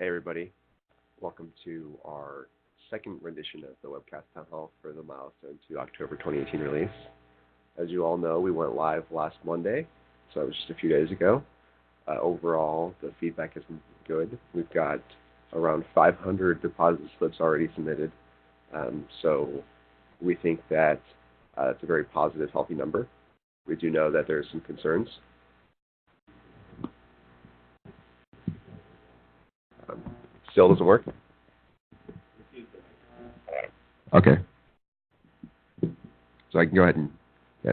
Hey everybody, welcome to our second rendition of the webcast Townhall for the Milestone to October 2018 release. As you all know, we went live last Monday, so it was just a few days ago. Overall, the feedback has been good. We've got around 500 deposit slips already submitted, so we think that it's a very positive, healthy number. We do know that there are some concerns. Still doesn't work? Okay. So I can go ahead and,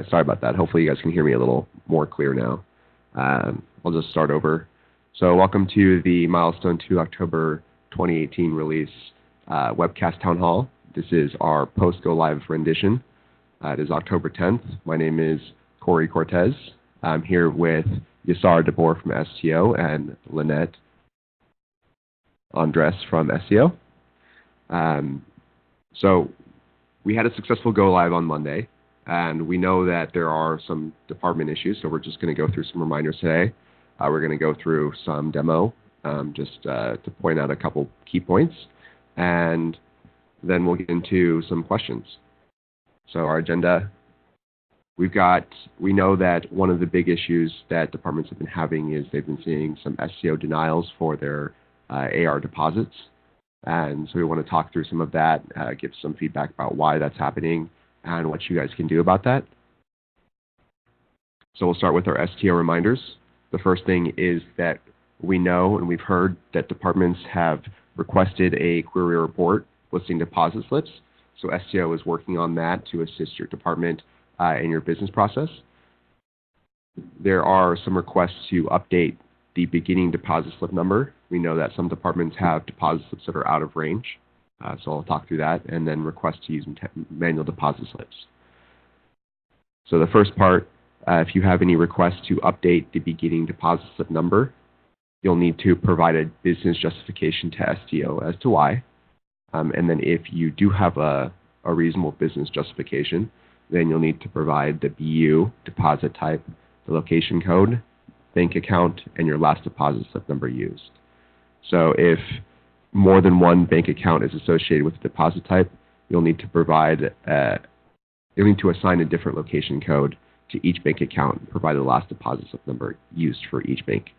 sorry about that. Hopefully you guys can hear me a little more clear now. I'll just start over. So welcome to the Milestone 2 October 2018 release webcast Town Hall. This is our post-go live rendition. It is October 10th. My name is Corey Cortez. I'm here with Yasar DeBoer from STO and Lynette Andres from SEO. So we had a successful go live on Monday, and we know that there are some department issues, so we're just going to go through some reminders today. We're going to go through some demo just to point out a couple key points, and then we'll get into some questions. So our agenda, we know that one of the big issues that departments have been having is they've been seeing some SEO denials for their AR deposits, and so we want to talk through some of that, give some feedback about why that's happening and what you guys can do about that. So we'll start with our STO reminders. The first thing is that we know and we've heard that departments have requested a query report listing deposit slips, so STO is working on that to assist your department in your business process. There are some requests to update the beginning deposit slip number. We know that some departments have deposit slips that are out of range, so I'll talk through that, and then request to use manual deposit slips. So the first part, if you have any requests to update the beginning deposit slip number, you'll need to provide a business justification to STO as to why, and then if you do have a reasonable business justification, then you'll need to provide the BU, deposit type, the location code, bank account, and your last deposit slip number used. So if more than one bank account is associated with the deposit type, you'll need to assign a different location code to each bank account and provide the last deposit slip number used for each bank.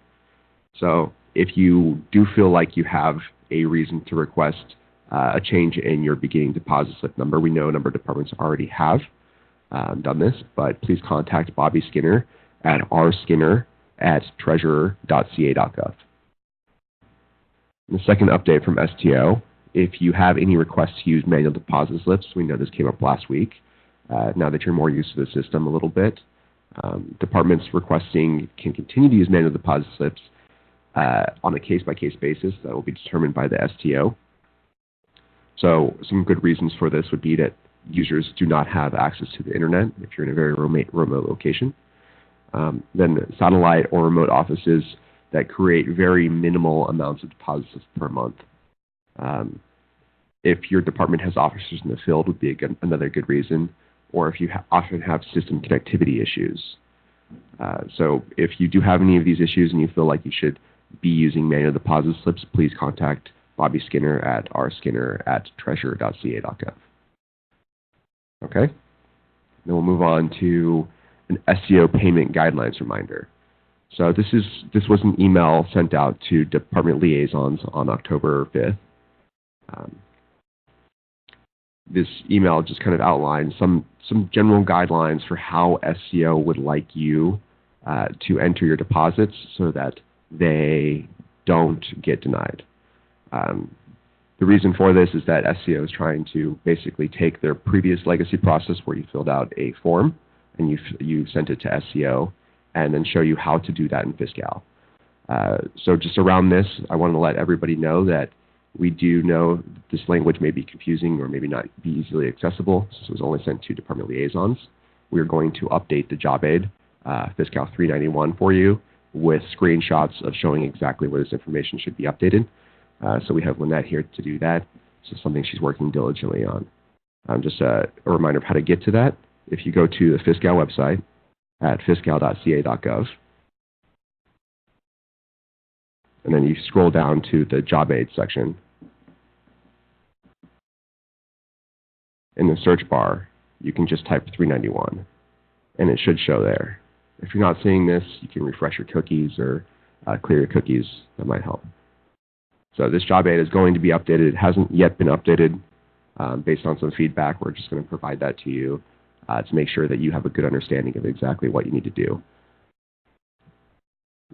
So if you do feel like you have a reason to request a change in your beginning deposit slip number, we know a number of departments already have done this, but please contact Bobby Skinner at rskinner@treasurer.ca.gov. The second update from STO, if you have any requests to use manual deposit slips, we know this came up last week. Now that you're more used to the system a little bit, departments requesting can continue to use manual deposit slips on a case-by-case basis that will be determined by the STO. So some good reasons for this would be that users do not have access to the internet if you're in a very remote location. Then satellite or remote offices that create very minimal amounts of deposits per month. If your department has officers in the field would be another good reason, or if you often have system connectivity issues. So if you do have any of these issues and you feel like you should be using manual deposit slips, please contact Bobby Skinner at rskinner@treasurer.ca.gov. Okay, then we'll move on to an SEO payment guidelines reminder. So this was an email sent out to department liaisons on October 5th. This email just kind of outlines some general guidelines for how SEO would like you to enter your deposits so that they don't get denied. The reason for this is that SEO is trying to basically take their previous legacy process where you filled out a form and you sent it to SEO, and then show you how to do that in Fiscal. So just around this, I want to let everybody know that we do know this language may be confusing or maybe not be easily accessible. This was only sent to department liaisons. We are going to update the job aid, Fiscal 391 for you with screenshots of showing exactly where this information should be updated. So we have Lynette here to do that. This is something she's working diligently on. Just a reminder of how to get to that. If you go to the Fiscal website at fiscal.ca.gov, and then you scroll down to the job aid section. In the search bar, you can just type 391, and it should show there. If you're not seeing this, you can refresh your cookies or clear your cookies. That might help. So this job aid is going to be updated. It hasn't yet been updated based on some feedback. We're just going to provide that to you to make sure that you have a good understanding of exactly what you need to do.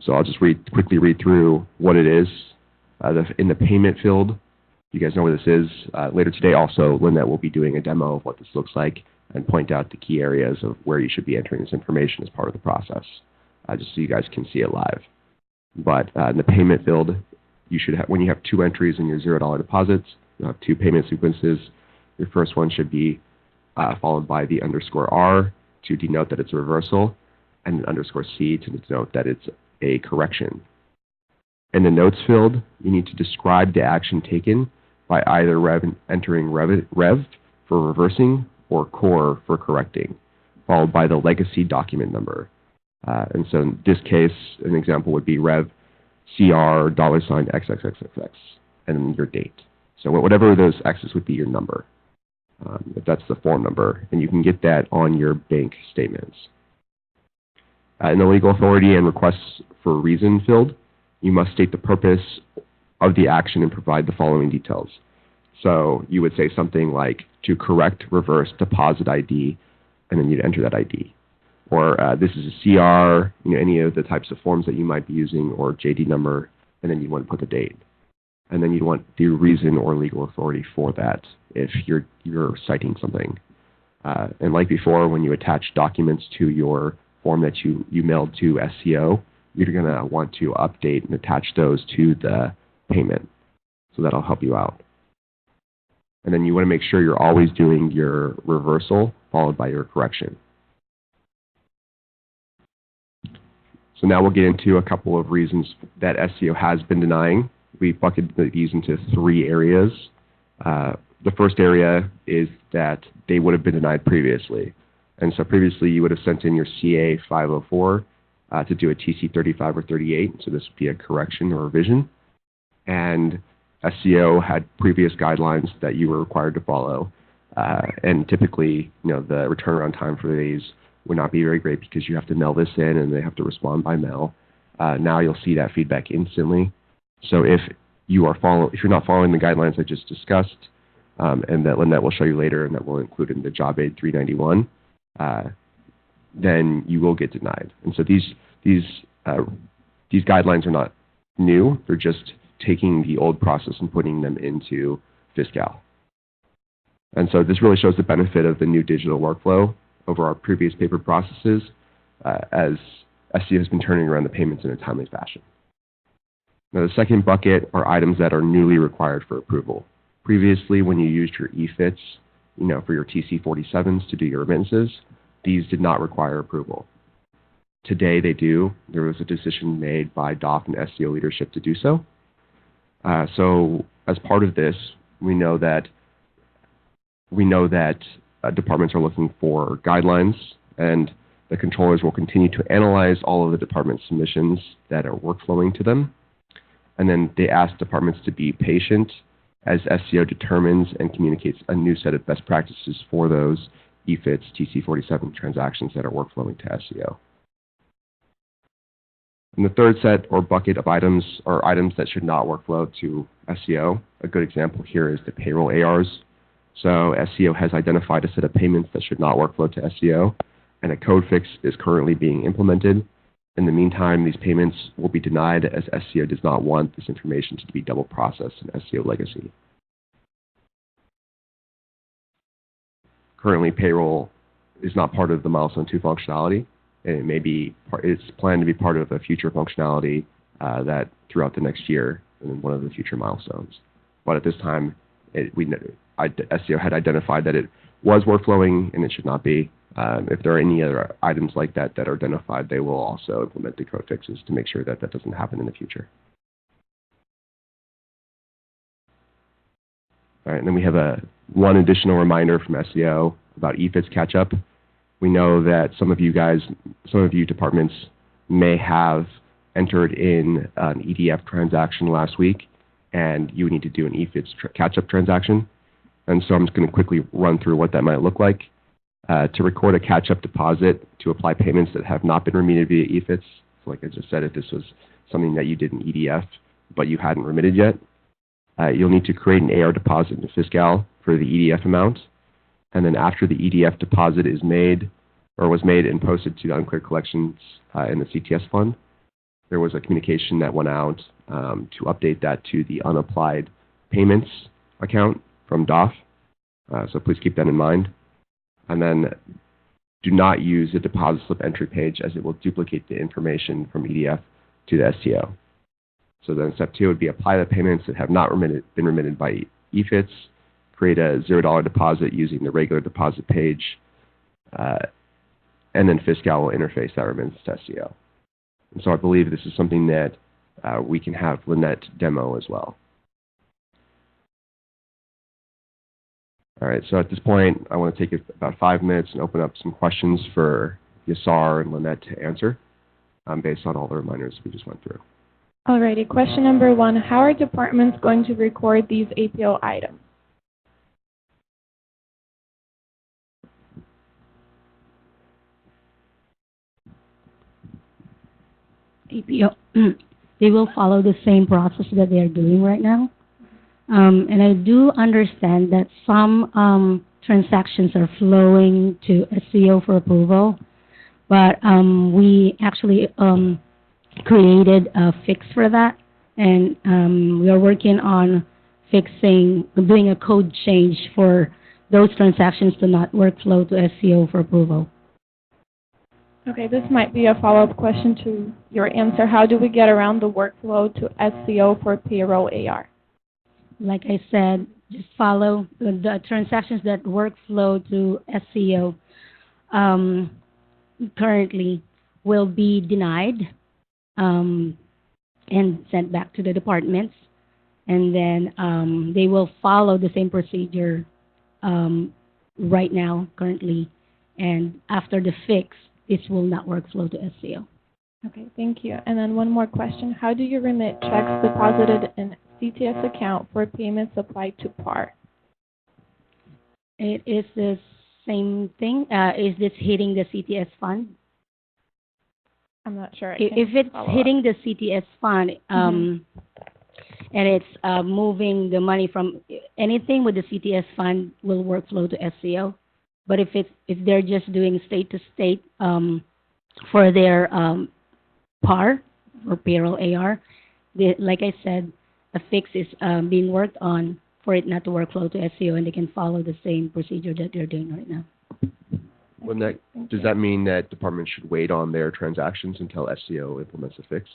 So I'll just quickly read through what it is. In the payment field, you guys know where this is. Later today also, Lynette will be doing a demo of what this looks like and point out the key areas of where you should be entering this information as part of the process, just so you guys can see it live. But in the payment field, you should have, when you have two entries in your $0 deposits, you'll have two payment sequences. Your first one should be followed by the _R to denote that it's a reversal, and an _C to denote that it's a correction. In the notes field, you need to describe the action taken by either entering rev for reversing or core for correcting, followed by the legacy document number. And so in this case, an example would be rev CR $XXXXX and your date. So whatever those X's would be your number. If that's the form number, and you can get that on your bank statements. In the legal authority and requests for reason field, you must state the purpose of the action and provide the following details. So you would say something like to correct reverse deposit ID, and then you'd enter that ID. Or this is a CR, any of the types of forms that you might be using, or JD number, and then you want to put the date. And then you'd want the reason or legal authority for that if you're citing something. And like before, when you attach documents to your form that you mailed to SCO, you're going to want to update and attach those to the payment. So that'll help you out. And then you want to make sure you're always doing your reversal followed by your correction. So now we'll get into a couple of reasons that SCO has been denying. We bucketed these into three areas. The first area is that they would have been denied previously. And so previously you would have sent in your CA 504 to do a TC 35 or 38. So this would be a correction or revision. And SCO had previous guidelines that you were required to follow. And typically, the turnaround time for these would not be very great because you have to mail this in and they have to respond by mail. Now you'll see that feedback instantly. So if you're not following the guidelines I just discussed, and that Lynette will show you later, and that will include in the job aid 391, then you will get denied. And so these guidelines are not new; they're just taking the old process and putting them into Fiscal. And so this really shows the benefit of the new digital workflow over our previous paper processes, as SCO has been turning around the payments in a timely fashion. Now, the second bucket are items that are newly required for approval. Previously, when you used your EFITs, for your TC47s to do your remittances, these did not require approval. Today, they do. There was a decision made by DOF and SCO leadership to do so. So, as part of this, we know that departments are looking for guidelines, and the controllers will continue to analyze all of the department submissions that are workflowing to them. And then they ask departments to be patient as SCO determines and communicates a new set of best practices for those EFITs TC47 transactions that are workflowing to SCO. And the third set or bucket of items are items that should not workflow to SCO. A good example here is the payroll ARs. So SCO has identified a set of payments that should not workflow to SCO, and a code fix is currently being implemented. In the meantime, these payments will be denied as SCO does not want this information to be double processed in SCO legacy. Currently, payroll is not part of the Milestone 2 functionality, and it's planned to be part of a future functionality that throughout the next year in one of the future milestones. But at this time, SCO had identified that it was workflowing and it should not be. If there are any other items like that that are identified, they will also implement the code fixes to make sure that that doesn't happen in the future. All right, and then we have one additional reminder from SCO about EFITs catch-up. We know that some of you departments may have entered in an EDF transaction last week, and you would need to do an EFITS catch-up transaction. And so I'm just going to quickly run through what that might look like. To record a catch-up deposit to apply payments that have not been remitted via EFITS, so like I just said, if this was something that you did in EDF, but you hadn't remitted yet, you'll need to create an AR deposit in Fiscal for the EDF amount. And then after the EDF deposit is made, or was made and posted to the uncleared collections in the CTS fund, there was a communication that went out to update that to the unapplied payments account from DOF. So please keep that in mind. And then do not use the deposit slip entry page, as it will duplicate the information from EDF to the STO. So then step 2 would be apply the payments that have not been remitted by EFITS, create a $0 deposit using the regular deposit page, and then Fiscal will interface that remittance to STO. And so I believe this is something that we can have Lynette demo as well. All right, so at this point, I want to take about 5 minutes and open up some questions for Yasar and Lynette to answer based on all the reminders we just went through. Alrighty, question number 1. How are departments going to record these APO items? APO, they will follow the same process that they are doing right now. And I do understand that some transactions are flowing to SCO for approval, but we actually created a fix for that, and we are working on doing a code change for those transactions to not workflow to SCO for approval. Okay, this might be a follow-up question to your answer. How do we get around the workflow to SCO for payroll AR? Like I said, just follow the transactions that workflow to SCO currently will be denied and sent back to the departments, and then they will follow the same procedure right now, currently, and after the fix, this will not workflow to SCO. Okay, thank you. And then one more question. How do you remit checks deposited in CTS account for payments applied to PAR? It is the same thing. Is this hitting the CTS fund? I'm not sure. If it's hitting the CTS fund, and it's moving the money from anything with the CTS fund will workflow to SCO. But if they're just doing state to state for their PAR or payroll AR, like I said, a fix is being worked on for it not to workflow to SCO, and they can follow the same procedure that they're doing right now. Does that mean that departments should wait on their transactions until SCO implements a fix?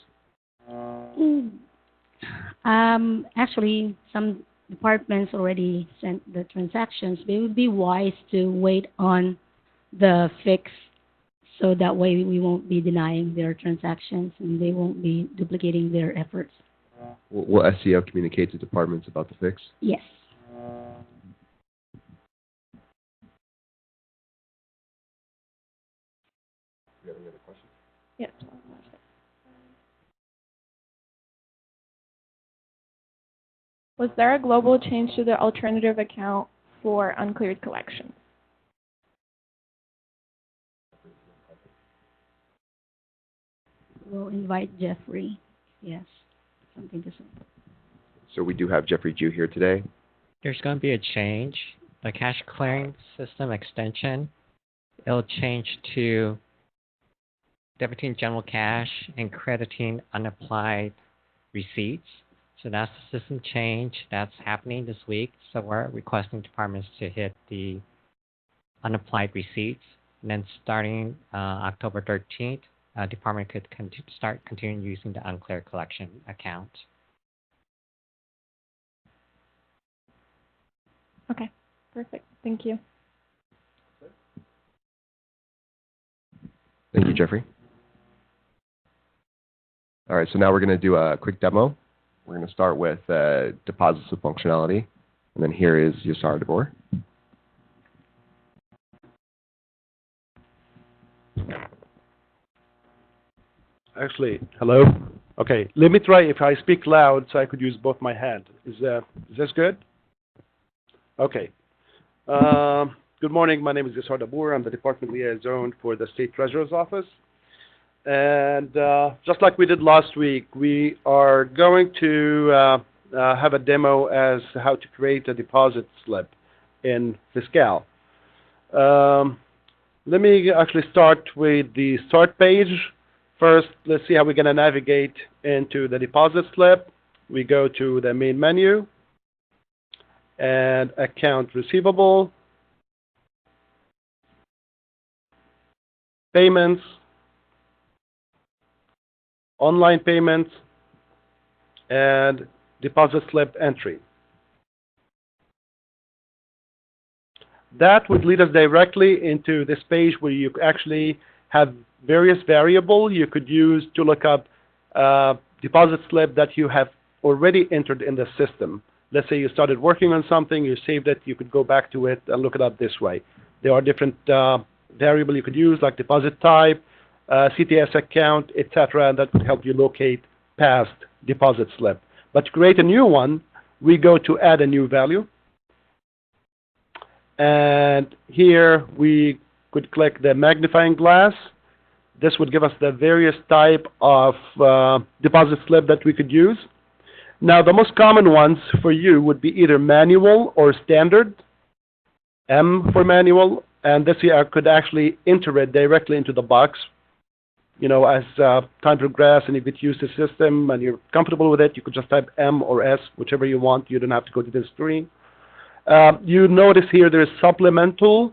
Actually, some departments already sent the transactions. They would be wise to wait on the fix, so that way we won't be denying their transactions and they won't be duplicating their efforts. Will SCO communicate to departments about the fix? Yes. Do you have any other questions? Yes. Was there a global change to the alternative account for uncleared collections? We'll invite Jeffrey. Yes. Something to say. So we do have Jeffrey Jew here today. There's going to be a change. The cash clearing system extension, it'll change to debiting general cash and crediting unapplied receipts. So that's the system change that's happening this week. So we're requesting departments to hit the unapplied receipts. And then starting October 13th, department could start continuing using the uncleared collection account. Okay, perfect. Thank you. Thank you, Jeffrey. All right, so now we're going to do a quick demo. We're going to start with deposit slip functionality, and then here is Yasar DeBoer. Actually, hello? Okay, let me try if I speak loud so I could use both my hand. Is this good? Okay. Good morning. My name is Yasar Dabour. I'm the Department Liaison for the State Treasurer's Office. And just like we did last week, we are going to have a demo as how to create a deposit slip in Fiscal. Let me actually start with the start page. First, let's see how we're going to navigate into the deposit slip. We go to the main menu and account receivable, payments, online payments, and deposit slip entry. That would lead us directly into this page where you actually have various variables you could use to look up deposit slip that you have already entered in the system. Let's say you started working on something, you saved it, you could go back to it and look it up this way. There are different variables you could use, like deposit type, CTS account, etc., and that would help you locate past deposit slip. But to create a new one, we go to add a new value. And here we could click the magnifying glass. This would give us the various type of deposit slip that we could use. Now, the most common ones for you would be either manual or standard. M for manual, and this here I could actually enter it directly into the box. You know, as time progresses and you get used to the system and you're comfortable with it, you could just type M or S, whichever you want. You don't have to go to the screen. You notice here there's supplemental,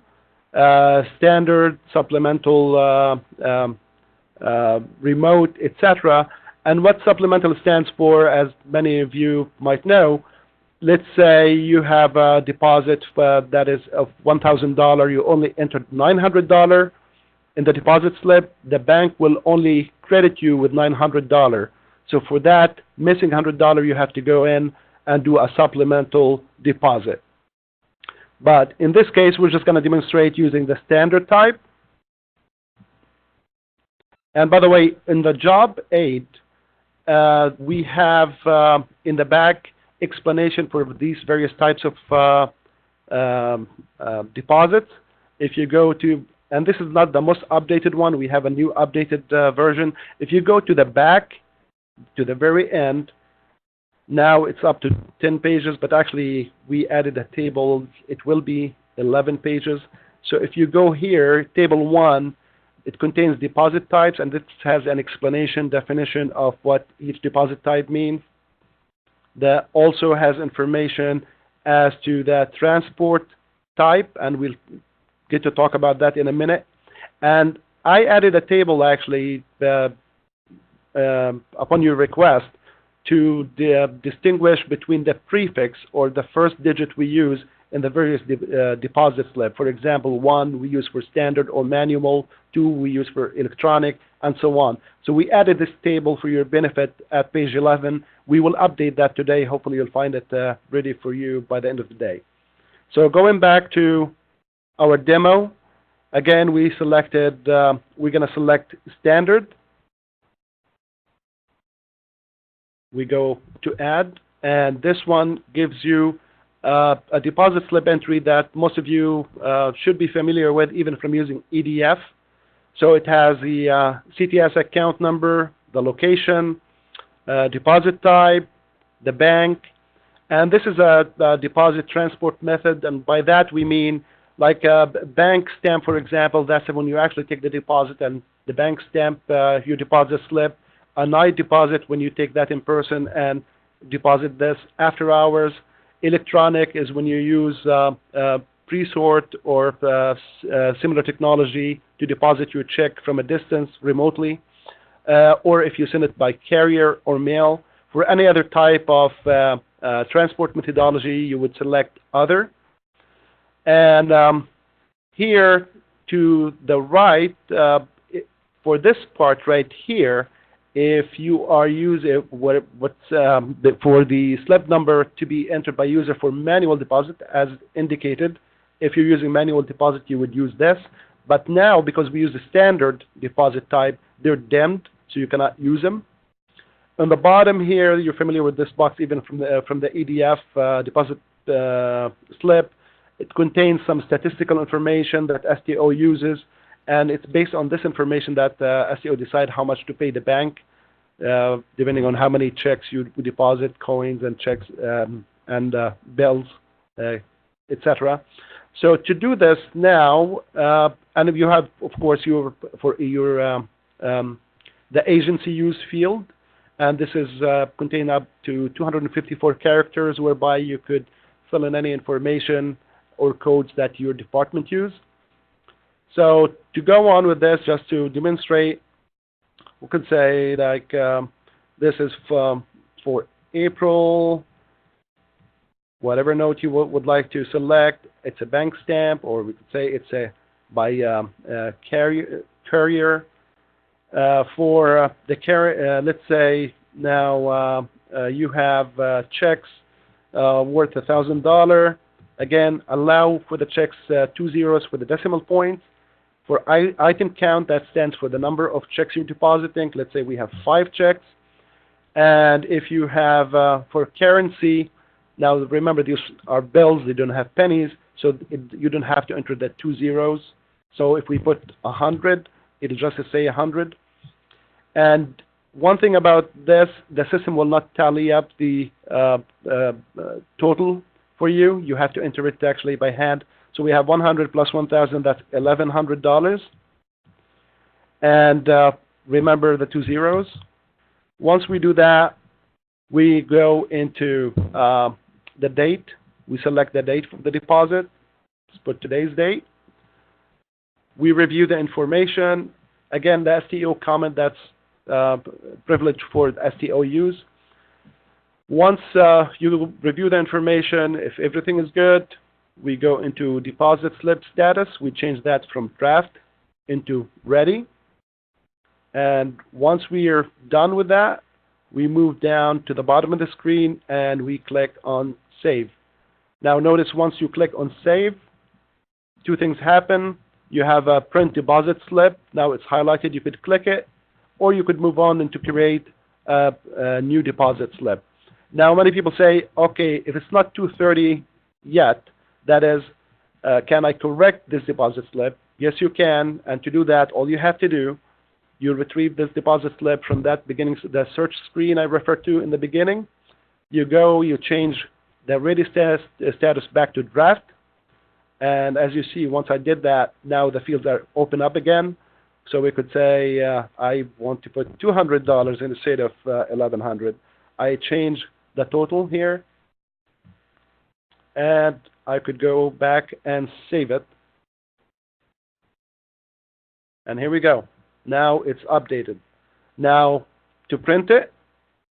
standard, supplemental, remote, etc. And what supplemental stands for, as many of you might know, let's say you have a deposit that is of $1,000. You only entered $900 in the deposit slip. The bank will only credit you with $900. So for that missing $100, you have to go in and do a supplemental deposit. But in this case, we're just going to demonstrate using the standard type. And by the way, in the job aid, we have in the back explanation for these various types of deposits. If you go to, and this is not the most updated one, we have a new updated version. If you go to the back, to the very end, now it's up to 10 pages, but actually we added a table. It will be 11 pages. So if you go here, table 1, it contains deposit types, and it has an explanation, definition of what each deposit type means. That also has information as to the transport type, and we'll get to talk about that in a minute. And I added a table actually upon your request to distinguish between the prefix or the first digit we use in the various deposit slip. For example, 1 we use for standard or manual, 2 we use for electronic, and so on. So we added this table for your benefit at page 11. We will update that today. Hopefully you'll find it ready for you by the end of the day. So going back to our demo, again, we selected, we're going to select standard. We go to add, and this one gives you a deposit slip entry that most of you should be familiar with, even from using EDF. So it has the CTS account number, the location, deposit type, the bank, and this is a deposit transport method, and by that we mean like a bank stamp, for example. That's when you actually take the deposit, and the bank stamp your deposit slip. A night deposit when you take that in person and deposit this after hours. Electronic is when you use pre-sort or similar technology to deposit your check from a distance remotely, or if you send it by carrier or mail. For any other type of transport methodology, you would select other. And here to the right, for this part right here, if you are using for the slip number to be entered by user for manual deposit, as indicated, if you're using manual deposit, you would use this. But now, because we use the standard deposit type, they're dimmed, so you cannot use them. On the bottom here, you're familiar with this box even from the EDF deposit slip. It contains some statistical information that STO uses, and it's based on this information that STO decide how much to pay the bank, depending on how many checks you deposit, coins and checks and bills, etc. So to do this now, and you have, of course, your the agency use field, and this is contained up to 254 characters, whereby you could fill in any information or codes that your department use. So to go on with this, just to demonstrate, we could say like this is for April. Whatever note you would like to select, it's a bank stamp, or we could say it's a by courier. For the carrier, let's say now you have checks worth $1,000. Again, allow for the checks 2 zeros for the decimal points. For item count, that stands for the number of checks you're depositing. Let's say we have 5 checks. And if you have for currency, now remember these are bills, they don't have pennies, so you don't have to enter the 2 zeros. So if we put 100, it'll just say 100. And one thing about this, the system will not tally up the total for you. You have to enter it actually by hand. So we have 100 plus 1,000, that's $1,100. And remember the 2 zeros. Once we do that, we go into the date. We select the date for the deposit. Let's put today's date. We review the information. Again, the STO comment, that's privileged for STO use. Once you review the information, if everything is good, we go into deposit slip status. We change that from draft into ready. And once we are done with that, we move down to the bottom of the screen and we click on save. Now notice once you click on save, 2 things happen. You have a print deposit slip. Now it's highlighted. You could click it, or you could move on and to create a new deposit slip. Now many people say, okay, if it's not 230 yet, that is, can I correct this deposit slip? Yes, you can. And to do that, all you have to do, you retrieve this deposit slip from that beginning, the search screen I referred to in the beginning. You go, you change the ready status back to draft. And as you see, once I did that, now the fields are open up again. So we could say I want to put $200 instead of $1,100. I change the total here, and I could go back and save it. And here we go. Now it's updated. Now to print it,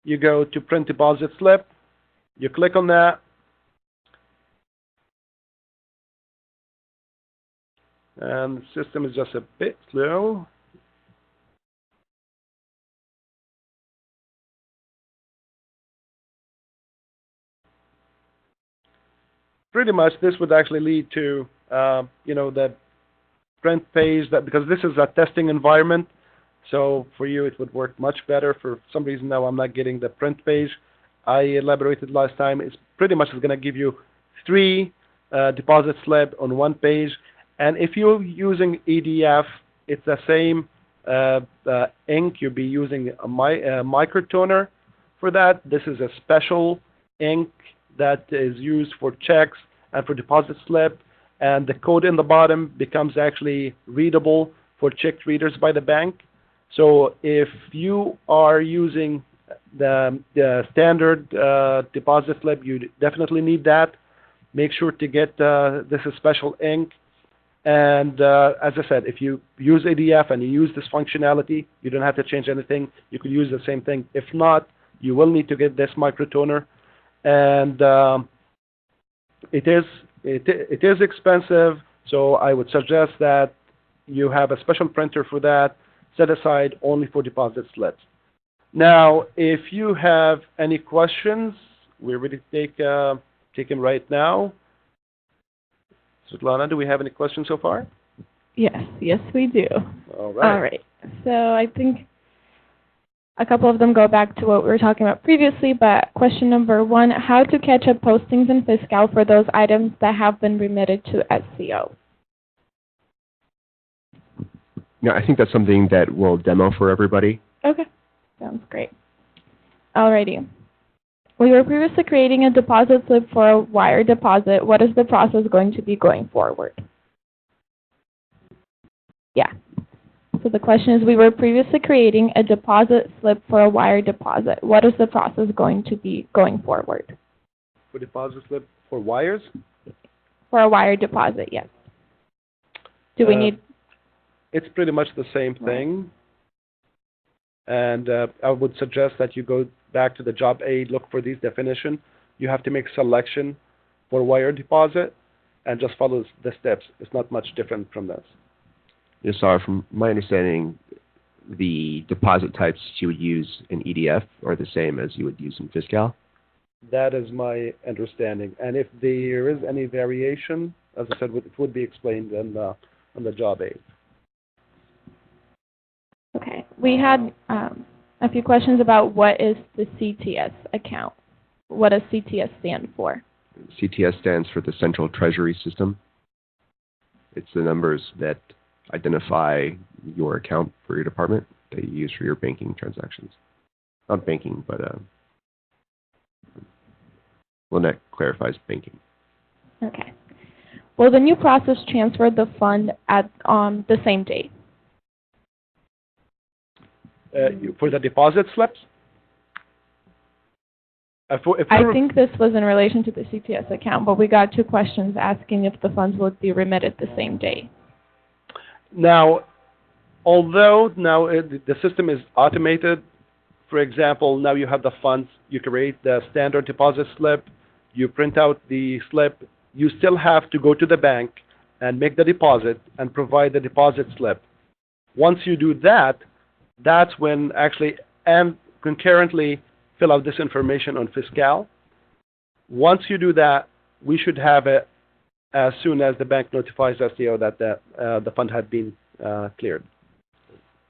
you go to print deposit slip. You click on that. And the system is just a bit slow. Pretty much this would actually lead to, the print page, that because this is a testing environment, so for you it would work much better. For some reason now I'm not getting the print page. I elaborated last time. It's pretty much going to give you 3 deposit slip on 1 page. And if you're using EDF, it's the same ink. You'll be using a microtoner for that. This is a special ink that is used for checks and for deposit slip. And the code in the bottom becomes actually readable for check readers by the bank. So if you are using the standard deposit slip, you definitely need that. Make sure to get this special ink. And as I said, if you use ADF and you use this functionality, you don't have to change anything. You could use the same thing. If not, you will need to get this microtoner. And it is expensive, so I would suggest that you have a special printer for that, set aside only for deposit slips. Now, if you have any questions, we're ready to take them right now. Svetlana, do we have any questions so far? Yes, we do. All right. So I think A couple of them go back to what we were talking about previously, but question number 1, how to catch up postings in Fiscal for those items that have been remitted to SCO? Yeah, I think that's something that we'll demo for everybody. Okay, sounds great. Alrighty. We were previously creating a deposit slip for a wire deposit. What is the process going to be going forward? Yeah. So the question is, we were previously creating a deposit slip for a wire deposit. What is the process going to be going forward? For deposit slip for wires? For a wire deposit, yes. Do we need... It's pretty much the same thing. And I would suggest that you go back to the job aid, look for these definition. You have to make selection for wire deposit and just follow the steps. It's not much different from this. Yes, sorry, from my understanding, the deposit types you would use in EDF are the same as you would use in Fiscal. That is my understanding. And if there is any variation, as I said, it would be explained on the job aid. Okay. We had a few questions about what is the CTS account. What does CTS stand for? CTS stands for the Central Treasury System. It's the numbers that identify your account for your department that you use for your banking transactions. Not banking, but Lynette clarifies banking. Okay. Will the new process transfer the fund at the same date? For the deposit slips? I think this was in relation to the CTS account, but we got 2 questions asking if the funds would be remitted the same day. Now, although now the system is automated, for example, now you have the funds, you create the standard deposit slip, you print out the slip, you still have to go to the bank and make the deposit and provide the deposit slip. Once you do that, that's when actually, and concurrently fill out this information on Fiscal. Once you do that, we should have it as soon as the bank notifies SCO that the fund had been cleared.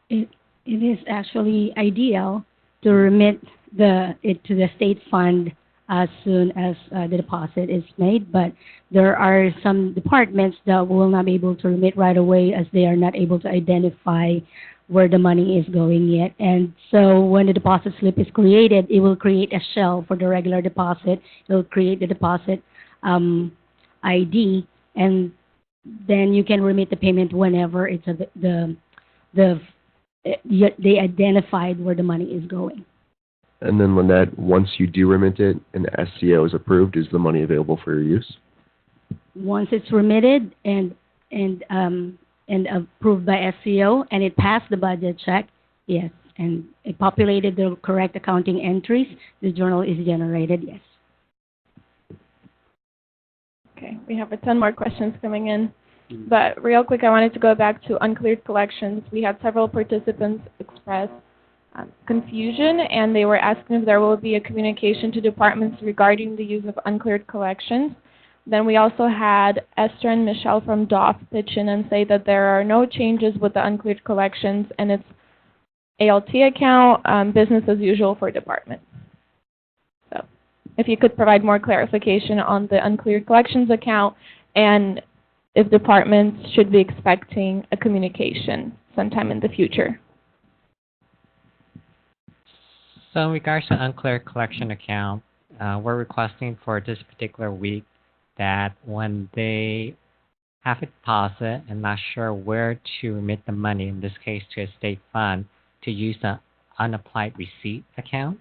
It is actually ideal to remit it to the state fund as soon as the deposit is made, but there are some departments that will not be able to remit right away as they are not able to identify where the money is going yet. And so when the deposit slip is created, it will create a shell for the regular deposit. It will create the deposit ID, and then you can remit the payment whenever it's they identified where the money is going. And then Lynette, once you do remit it and the SCO is approved, is the money available for your use? Once it's remitted and approved by SCO and it passed the budget check, yes, and it populated the correct accounting entries, the journal is generated, yes. Okay, we have a ton more questions coming in. But real quick, I wanted to go back to uncleared collections. We had several participants express confusion, and they were asking if there will be a communication to departments regarding the use of uncleared collections. Then we also had Esther and Michelle from DOF pitch in and say that there are no changes with the uncleared collections, and it's ALT account, business as usual for departments. So if you could provide more clarification on the uncleared collections account and if departments should be expecting a communication sometime in the future. So in regards to unclear collection account, we're requesting for this particular week that when they have a deposit and not sure where to remit the money, in this case to a state fund, to use the unapplied receipt account.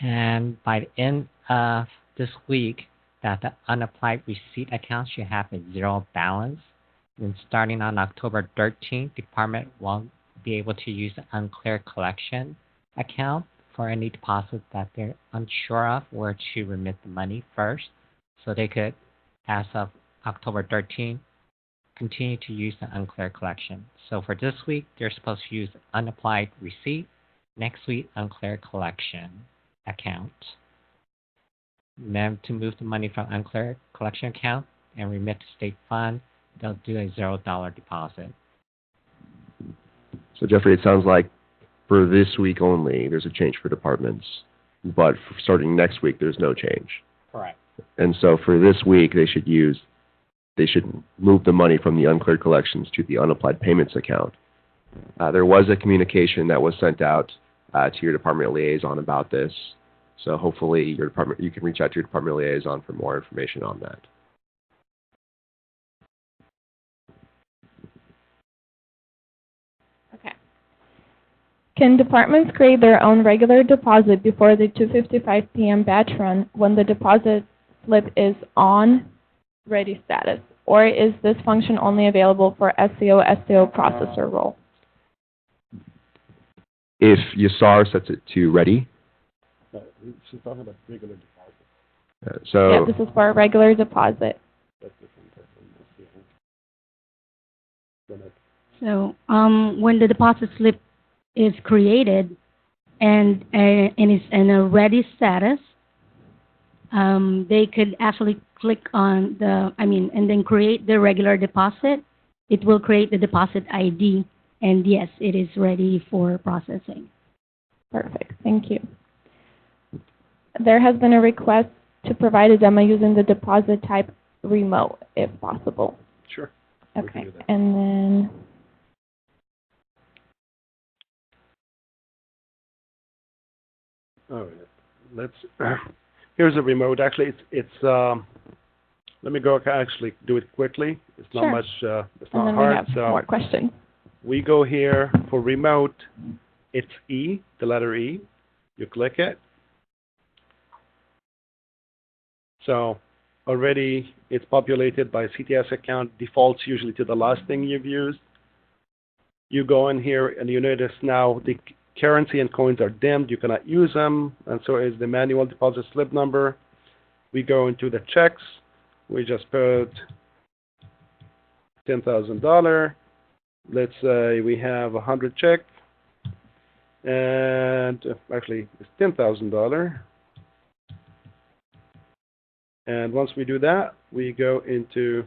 And by the end of this week, that the unapplied receipt account should have a 0 balance. And starting on October 13th, department will be able to use the unclear collection account for any deposit that they're unsure of where to remit the money first. So they could, as of October 13th, continue to use the unclear collection. So for this week, they're supposed to use unapplied receipt. Next week, unclear collection account. And then to move the money from unclear collection account and remit to state fund, they'll do a $0 deposit. So Jeffrey, it sounds like For this week only, there's a change for departments, but for starting next week, there's no change. Correct. And so for this week, they should move the money from the uncleared collections to the unapplied payments account. There was a communication that was sent out to your department liaison about this, so hopefully you can reach out to your department liaison for more information on that. Okay. Can departments create their own regular deposit before the 2:55 p.m. batch run when the deposit slip is on ready status? Or is this function only available for SCO processor role? If YSAR sets it to ready, She's talking about regular deposit. Yeah, this is for a regular deposit. That's different. So, when the deposit slip is created and is in a ready status, they could actually click on and then create the regular deposit. It will create the deposit ID, and yes, it is ready for processing. Perfect, thank you. There has been a request to provide a demo using the deposit type remote, if possible. Sure. We can Okay, do that. and then, All right. Let's. Here's a remote. Actually, it's. Let me go actually do it quickly. It's not Sure. much. It's and not then hard. we have So more questions. we go here for remote. It's E, the letter E. You click it. So already it's populated by CTS account. Defaults usually to the last thing you've used. You go in here and you notice now the currency and coins are dimmed. You cannot use them, and so is the manual deposit slip number. We go into the checks. We just put $10,000. Let's say we have 100 check, and actually it's $10,000. And once we do that, we go into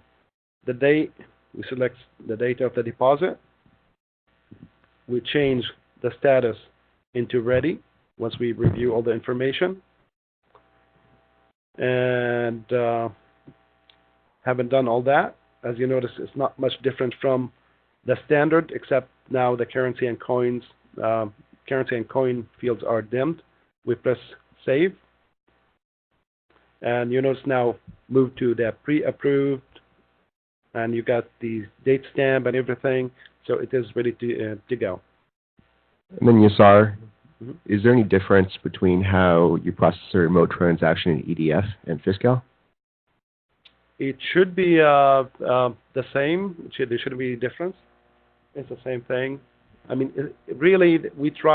the date. We select the date of the deposit. We change the status into ready once we review all the information. And having done all that, as you notice, it's not much different from the standard, except now the currency and coin fields are dimmed. We press save. And you notice now move to the pre-approved, and you got the date stamp and everything, so it is ready to go. and then YSAR, Mhm. is there any difference between how you process a remote transaction in EDF and Fiscal? It should be the same. There shouldn't be a difference. It's the same thing. I mean, really, we put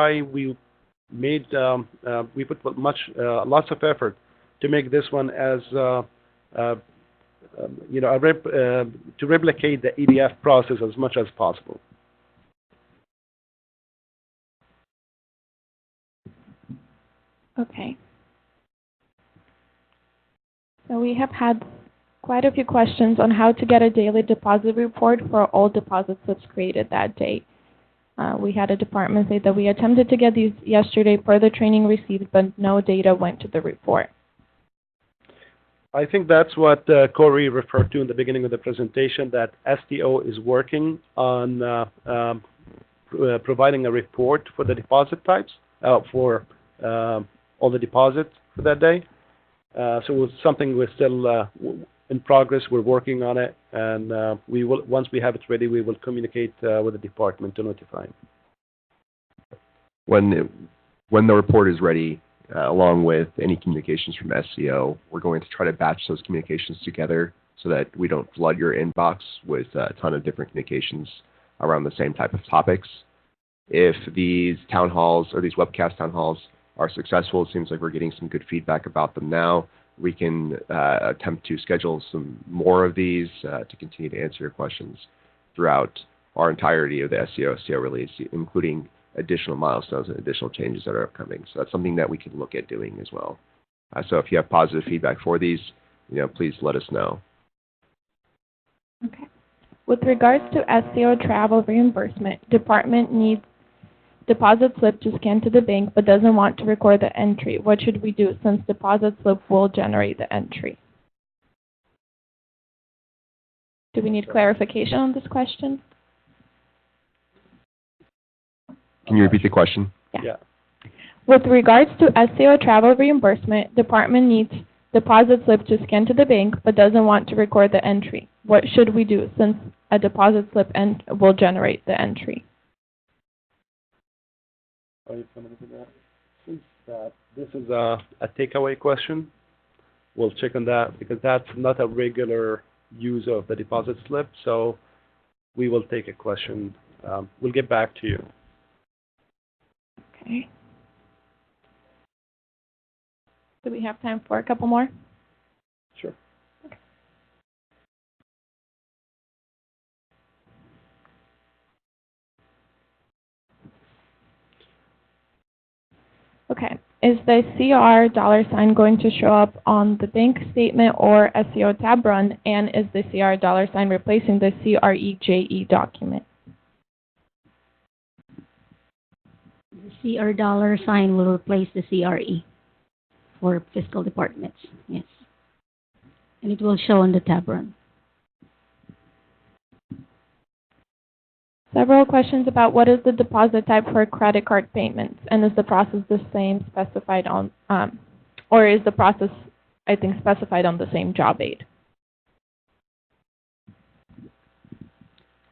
lots of effort to make this one as to replicate the EDF process as much as possible. Okay. So we have had quite a few questions on how to get a daily deposit report for all deposit slips created that day. We had a department say that we attempted to get these yesterday per the training received, but no data went to the report. I think that's what Corey referred to in the beginning of the presentation, that STO is working on providing a report for the deposit types, for all the deposits for that day. So it's something we're still in progress. We're working on it, and we will, once we have it ready, we will communicate with the department to notify them. When the report is ready, along with any communications from SCO, we're going to try to batch those communications together so that we don't flood your inbox with a ton of different communications around the same type of topics. If these town halls or these webcast town halls are successful, it seems like we're getting some good feedback about them now. We can attempt to schedule some more of these to continue to answer your questions throughout our entirety of the SCO release, including additional milestones and additional changes that are upcoming. So that's something that we can look at doing as well. So if you have positive feedback for these, please let us know. Okay. With regards to SCO travel reimbursement, department needs deposit slip to scan to the bank but doesn't want to record the entry. What should we do since deposit slip will generate the entry? Do we need clarification on this question? Can you repeat the question? Yeah. With regards to SCO travel reimbursement, department needs deposit slip to scan to the bank but doesn't want to record the entry. What should we do since a deposit slip will generate the entry? Are you familiar with that? Since this is a takeaway question, we'll check on that because that's not a regular use of the deposit slip. So we will take a question. We'll get back to you. Okay. Do we have time for a couple more? Sure. Okay. Is the CR $ going to show up on the bank statement or SCO tab run? And is the CR $ replacing the CREJE document? The CR $ will replace the CRE for fiscal departments, yes. And it will show on the tab run. Several questions about what is the deposit type for credit card payments, and is the process the same specified on, or is the process, I think, specified on the same job aid?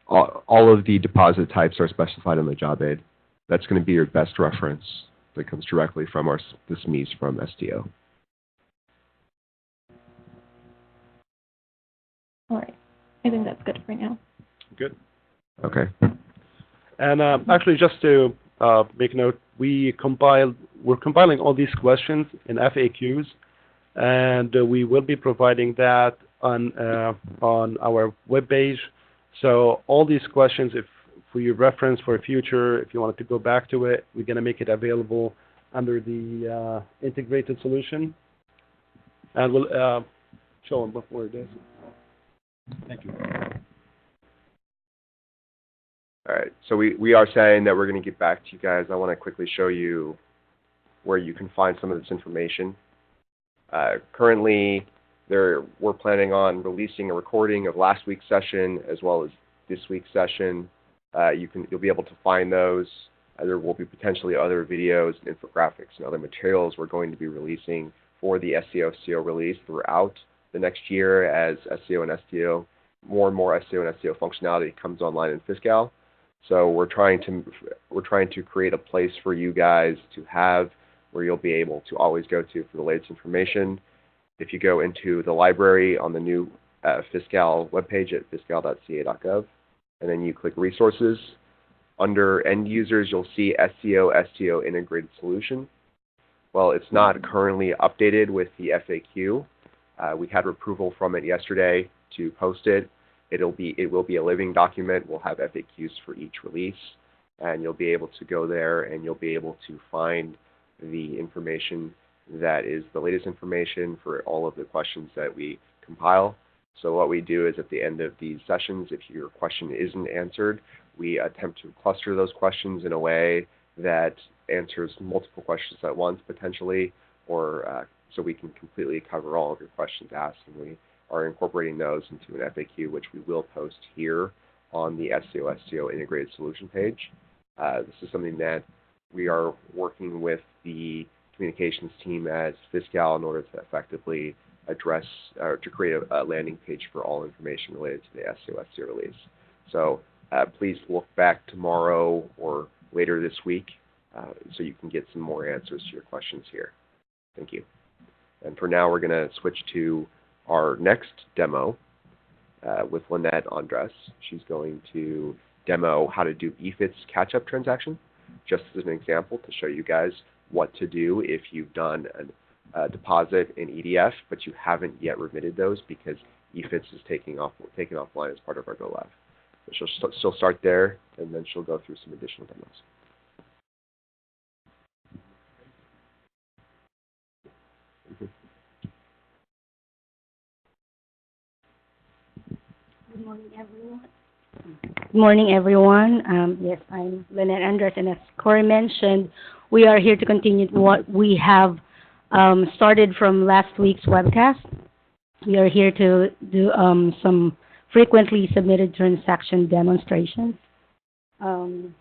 All of the deposit types are specified on the job aid. That's going to be your best reference that comes directly from the SMEs from SDO. All right. I think that's good for now. Good. Okay. And actually, just to make note, we're compiling all these questions in FAQs, and we will be providing that on our webpage. So all these questions, if for your reference for future, if you wanted to go back to it, we're going to make it available under the integrated solution, and we'll show them before it is. Thank you. All right. So we are saying that we're going to get back to you guys. I want to quickly show you where you can find some of this information. Currently, we're planning on releasing a recording of last week's session as well as this week's session. You'll be able to find those. There will be potentially other videos and infographics and other materials we're going to be releasing for the SCO release throughout the next year as SCO and SDO, more and more SCO and SDO functionality comes online in Fiscal. So we're trying to create a place for you guys to have where you'll be able to always go to for the latest information. If you go into the library on the new Fiscal webpage at fiscal.ca.gov, and then you click Resources, under End Users, you'll see SCO SDO Integrated Solution. Well, it's not currently updated with the FAQ. We had approval from it yesterday to post it. It will be a living document. We'll have FAQs for each release, and you'll be able to go there and you'll be able to find the information that is the latest information for all of the questions that we compile. So what we do is at the end of these sessions, if your question isn't answered, we attempt to cluster those questions in a way that answers multiple questions at once potentially, or so we can completely cover all of your questions asked, and we are incorporating those into an FAQ, which we will post here on the SCO Integrated Solution page. This is something that we are working with the communications team as Fiscal in order to effectively address or to create a landing page for all information related to the SCO release. So please look back tomorrow or later this week so you can get some more answers to your questions here. Thank you. And for now, we're going to switch to our next demo with Lynette Andres. She's going to demo how to do EFIT's catch-up transaction, just as an example to show you guys what to do if you've done a deposit in EDF, but you haven't yet remitted those because EFITS is taken offline as part of our Go Live. So she'll start there, and then she'll go through some additional demos. Good morning, everyone. Good morning, everyone. Yes, I'm Lynette Andres, and as Corey mentioned, we are here to continue what we have started from last week's webcast. We are here to do some frequently submitted transaction demonstrations that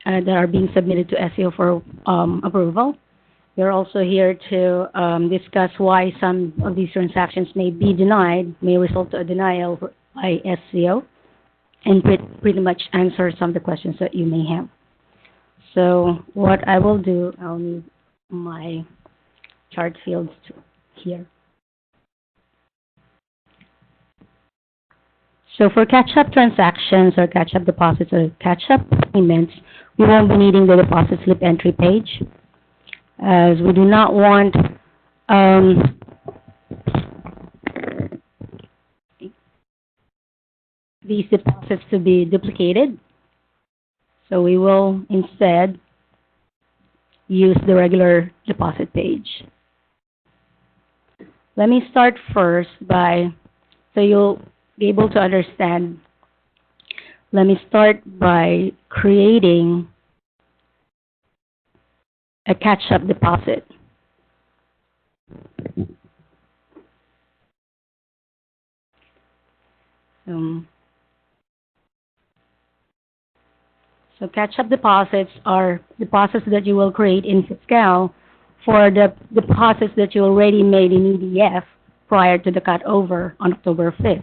are being submitted to SEO for approval. We're also here to discuss why some of these transactions may be denied, may result to a denial by SEO, and pretty much answer some of the questions that you may have. So what I will do, I'll need my chart fields here. So for catch-up transactions or catch-up deposits or catch-up payments, we won't be needing the deposit slip entry page, as we do not want these deposits to be duplicated. So we will instead use the regular deposit page. Let me start first so you'll be able to understand. Let me start by creating a catch-up deposit. So catch-up deposits are deposits that you will create in Fiscal for the deposits that you already made in EDF prior to the cutover on October 5th.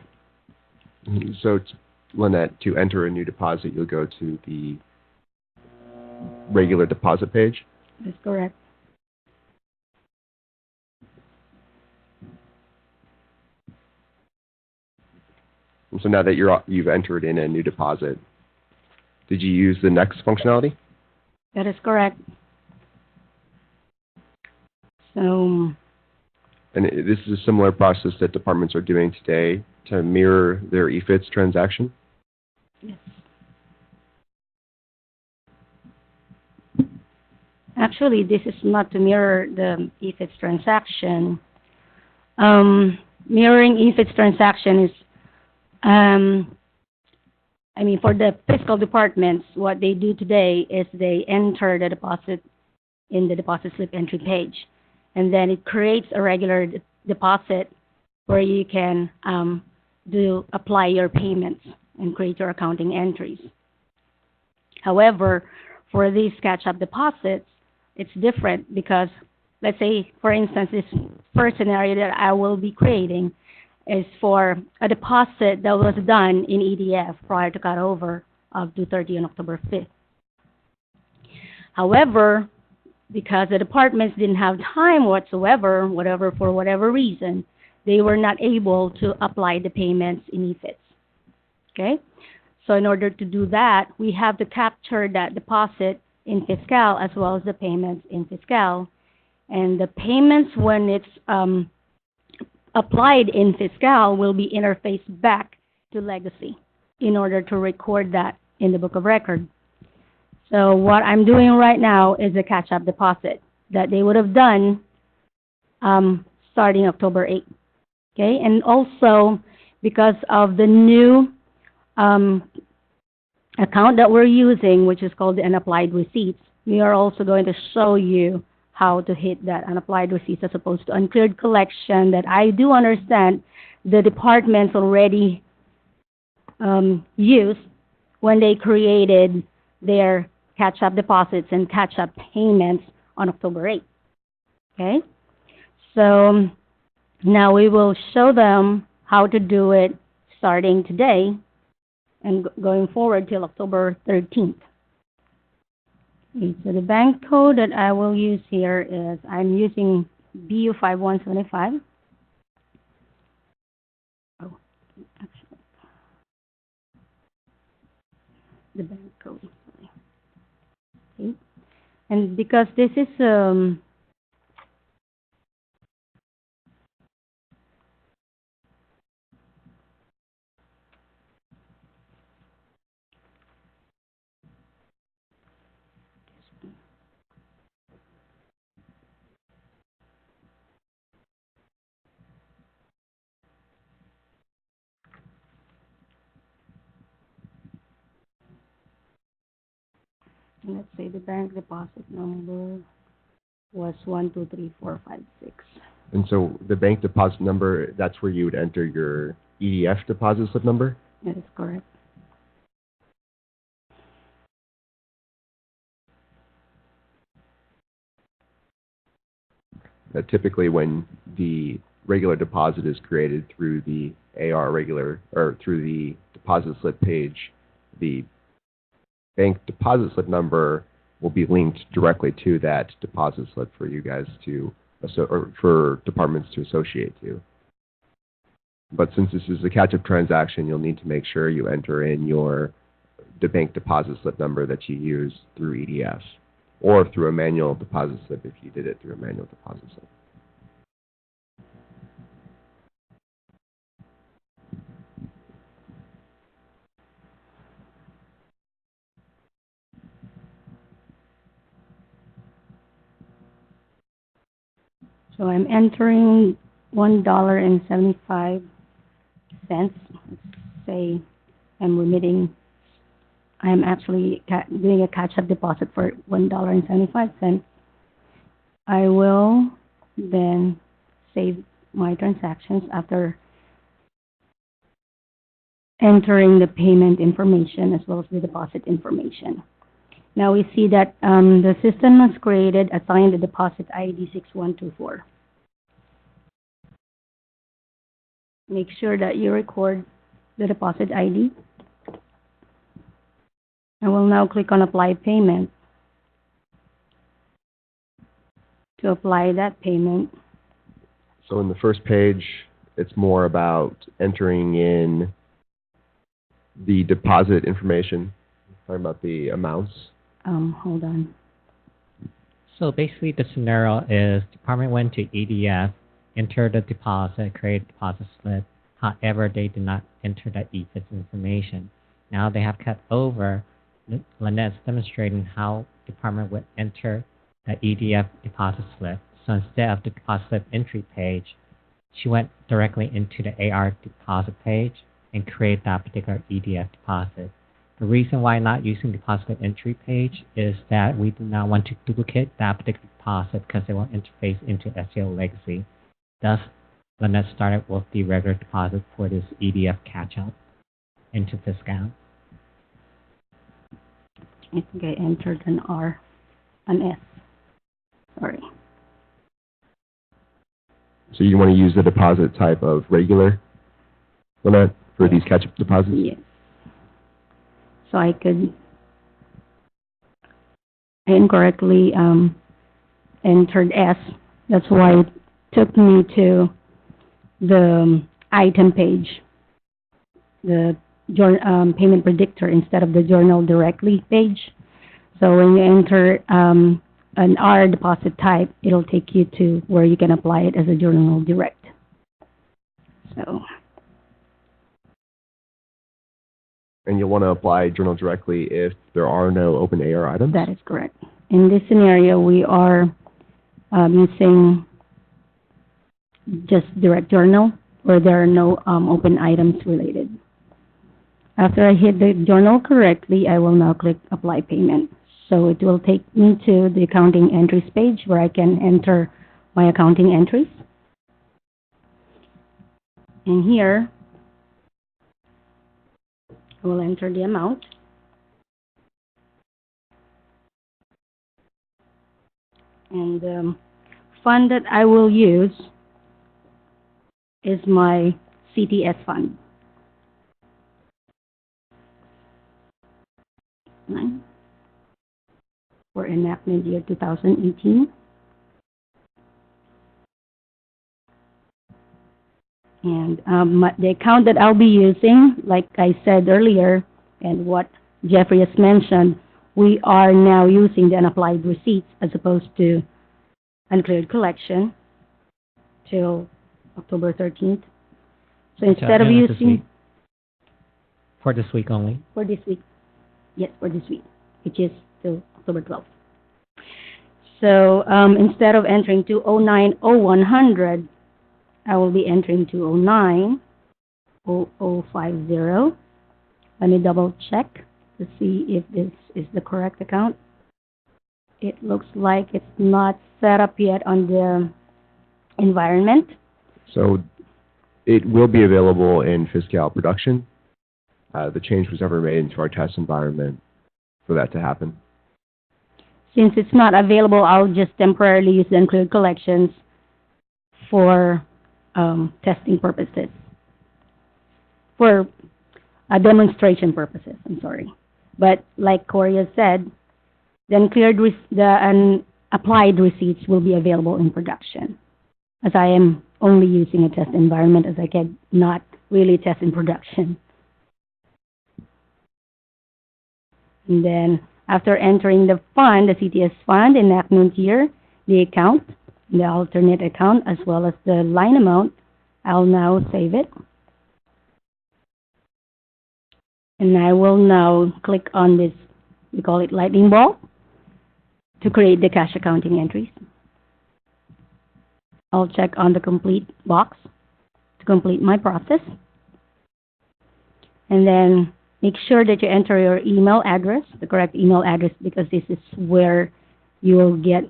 So, Lynette, to enter a new deposit, you'll go to the regular deposit page? That's correct. And so now that you've entered in a new deposit, did you use the next functionality? That is correct. So, And this is a similar process that departments are doing today to mirror their EFITS transaction? yes. Actually, this is not to mirror the EFITS transaction. Mirroring EFITS transaction is, for the fiscal departments, what they do today is they enter the deposit in the deposit slip entry page, and then it creates a regular deposit where you can apply your payments and create your accounting entries. However, for these catch-up deposits, it's different because, let's say, for instance, this first scenario that I will be creating is for a deposit that was done in EDF prior to cutover of 2/30 on October 5th. However, because the departments didn't have time whatsoever, for whatever reason, they were not able to apply the payments in EFITS. Okay? So in order to do that, we have to capture that deposit in Fiscal as well as the payments in Fiscal. And the payments, when it's applied in Fiscal, will be interfaced back to Legacy in order to record that in the book of record. So what I'm doing right now is a catch-up deposit that they would have done starting October 8th. Okay, and also because of the new account that we're using, which is called the unapplied receipts, we are also going to show you how to hit that unapplied receipts as opposed to uncleared collection that I do understand the departments already used when they created their catch-up deposits and catch-up payments on October 8th. Okay? So now we will show them how to do it starting today and going forward till October 13th. Okay, so the bank code that I will use here is, I'm using BU5175. Oh, actually, the bank code. Okay, and because this is Let's say the bank deposit number was 123456. And so the bank deposit number, that's where you would enter your EDF deposit slip number? That is correct. Typically, when the regular deposit is created through the AR regular, or through the deposit slip page, the bank deposit slip number will be linked directly to that deposit slip for you guys to, or for departments to associate to. But since this is a catch-up transaction, you'll need to make sure you enter in the bank deposit slip number that you use through EDF, or through a manual deposit slip if you did it through a manual deposit slip. So I'm entering $1.75. Let's say I'm actually doing a catch-up deposit for $1.75. I will then save my transactions after entering the payment information as well as the deposit information. Now we see that the system was created, assigned the deposit ID 6124. Make sure that you record the deposit ID. I will now click on Apply Payment. To apply that payment. So in the first page, it's more about entering in the deposit information, talking about the amounts. Hold on. So basically the scenario is department went to EDF, entered the deposit, created deposit slip. However, they did not enter that EFIS information. Now they have cut over. Lynette's demonstrating how department would enter the EDF deposit slip. So instead of the deposit slip entry page, she went directly into the AR deposit page and created that particular EDF deposit. The reason why not using deposit slip entry page is that we do not want to duplicate that particular deposit because it will interface into SCO legacy. Thus, Lynette started with the regular deposit for this EDF catch-up into this account. I think I entered an S. Sorry. So you want to use the deposit type of regular, Lynette, for these catch-up deposits? Yes. So I incorrectly entered S. That's why it took me to the item page, the payment predictor instead of the journal directly page. So when you enter an R deposit type, it'll take you to where you can apply it as a journal direct. So. And you'll want to apply journal directly if there are no open AR items? That is correct. In this scenario, we are using just direct journal where there are no open items related. After I hit the journal correctly, I will now click Apply Payment. So it will take me to the accounting entries page where I can enter my accounting entries. And here, I will enter the amount. And the fund that I will use is my CTS fund. For enactment year 2018. And the account that I'll be using, like I said earlier, and what Jeffrey has mentioned, we are now using the unapplied receipts as opposed to uncleared collection till October 13th. So instead of using... For this week only? For this week. Yes, for this week, which is till October 12th. So instead of entering 2090100, I will be entering 2090050. Let me double check to see if this is the correct account. It looks like it's not set up yet on the environment. So it will be available in Fiscal production. The change was never made into our test environment for that to happen. Since it's not available, I'll just temporarily use the uncleared collections for testing purposes, for demonstration purposes, I'm sorry. But like Corey has said, the applied receipts will be available in production, as I am only using a test environment, as I can not really test in production. And then after entering the fund, the CTS fund, enactment year, the account, the alternate account, as well as the line amount, I'll now save it. And I will now click on this, we call it lightning ball, to create the cash accounting entries. I'll check on the complete box to complete my process. And then make sure that you enter your email address, the correct email address, because this is where you will get,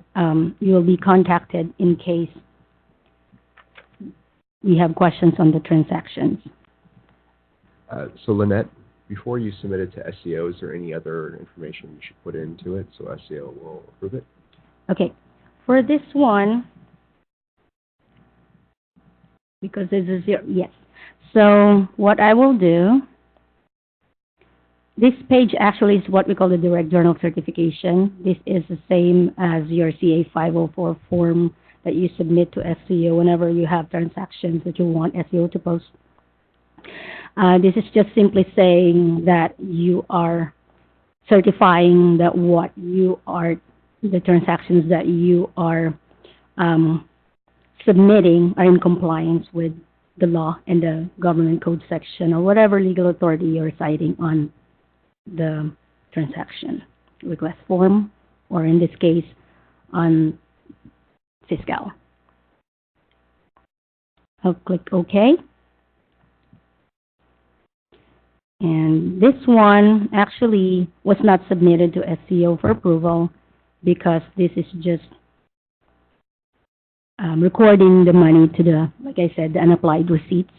you will be contacted in case we have questions on the transactions. So Lynette, before you submit it to SCO, is there any other information you should put into it so SCO will approve it? Okay, for this one, because this is your, yes. So what I will do, this page actually is what we call the direct journal certification. This is the same as your CA 504 form that you submit to SCO whenever you have transactions that you want SCO to post. This is just simply saying that you are certifying that what you are, the transactions that you are submitting are in compliance with the law and the government code section or whatever legal authority you're citing on the transaction request form, or in this case, on Fiscal. I'll click OK. And this one actually was not submitted to SCO for approval because this is just recording the money to the, like I said, the unapplied receipts.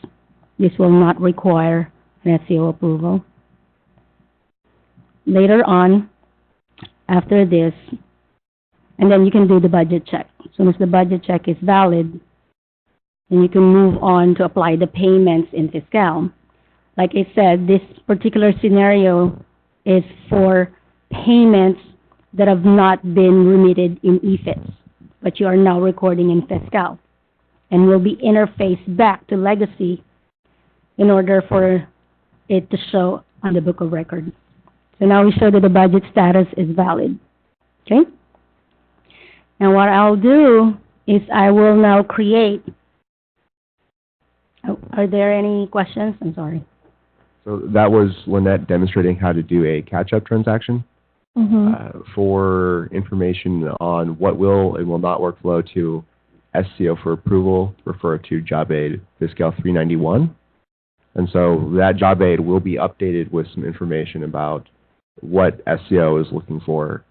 This will not require an SCO approval. Later on, after this, and then you can do the budget check. As soon as the budget check is valid, then you can move on to apply the payments in Fiscal. Like I said, this particular scenario is for payments that have not been remitted in EFITS, but you are now recording in Fiscal, and will be interfaced back to Legacy in order for it to show on the book of record. So now we show that the budget status is valid. Okay? And what I'll do is I will now create. Oh, are there any questions? I'm sorry. So that was Lynette demonstrating how to do a catch-up transaction. Mm-hmm. For information on what will and will not workflow to SCO for approval, refer to Job Aid Fiscal 391. And so that Job Aid will be updated with some information about what SCO is looking for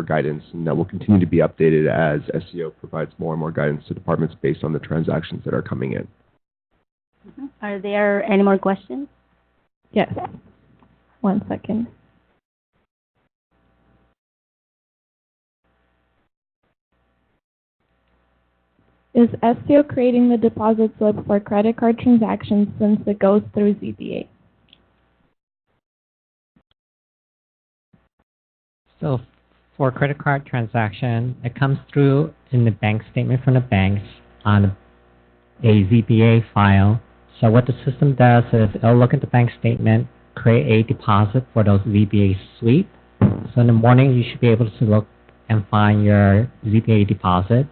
guidance, and that will continue to be updated as SCO provides more and more guidance to departments based on the transactions that are coming in. Mm-hmm. Are there any more questions? Yes. 1 second. Is SCO creating the deposit slip for credit card transactions since it goes through ZBA? So for credit card transaction, it comes through in the bank statement from the banks on a ZBA file. So what the system does is it'll look at the bank statement, create a deposit for those ZBA sweep. So in the morning, you should be able to look and find your ZBA deposit.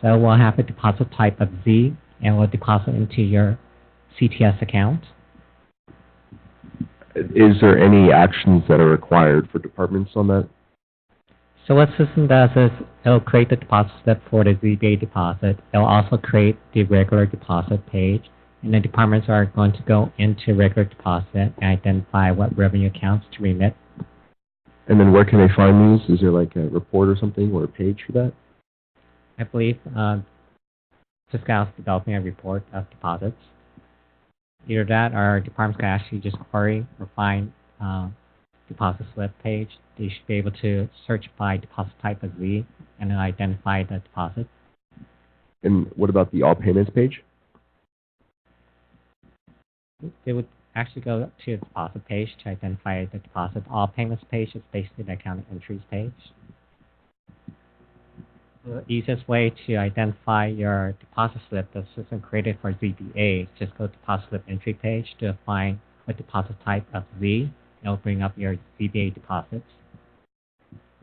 So we'll have a deposit type of Z, and we'll deposit into your CTS account. Is there any actions that are required for departments on that? So what system does is it'll create the deposit slip for the ZBA deposit. It'll also create the regular deposit page, and the departments are going to go into regular deposit and identify what revenue accounts to remit. And then where can they find these? Is there like a report or something or a page for that? I believe Fiscal is developing a report of deposits. Either that or departments can actually just query or find deposit slip page. They should be able to search by deposit type as Z and then identify the deposit. And what about the all payments page? They would actually go to the deposit page to identify the deposit. All payments page is basically the accounting entries page. The easiest way to identify your deposit slip the system created for ZBA is just go to deposit slip entry page to find a deposit type of Z. It'll bring up your ZBA deposits.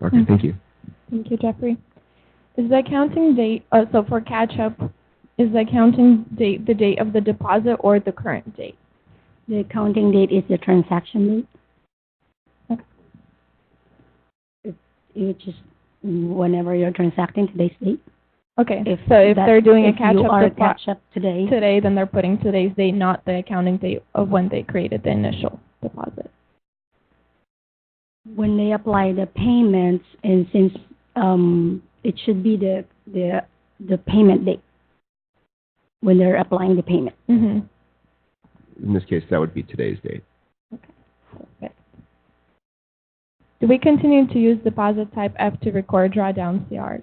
Okay, thank you. Thank you, Jeffrey. Is the accounting date, so for catch-up, is the accounting date the date of the deposit or the current date? The accounting date is the transaction date. Okay. It's just whenever you're transacting, today's date. Okay, so if they're doing a catch-up today, then they're putting today's date, not the accounting date of when they created the initial deposit. When they apply the payments, and since it should be the payment date when they're applying the payment. Mm-hmm. In this case, that would be today's date. Okay, perfect. Do we continue to use deposit type F to record drawdown CRs?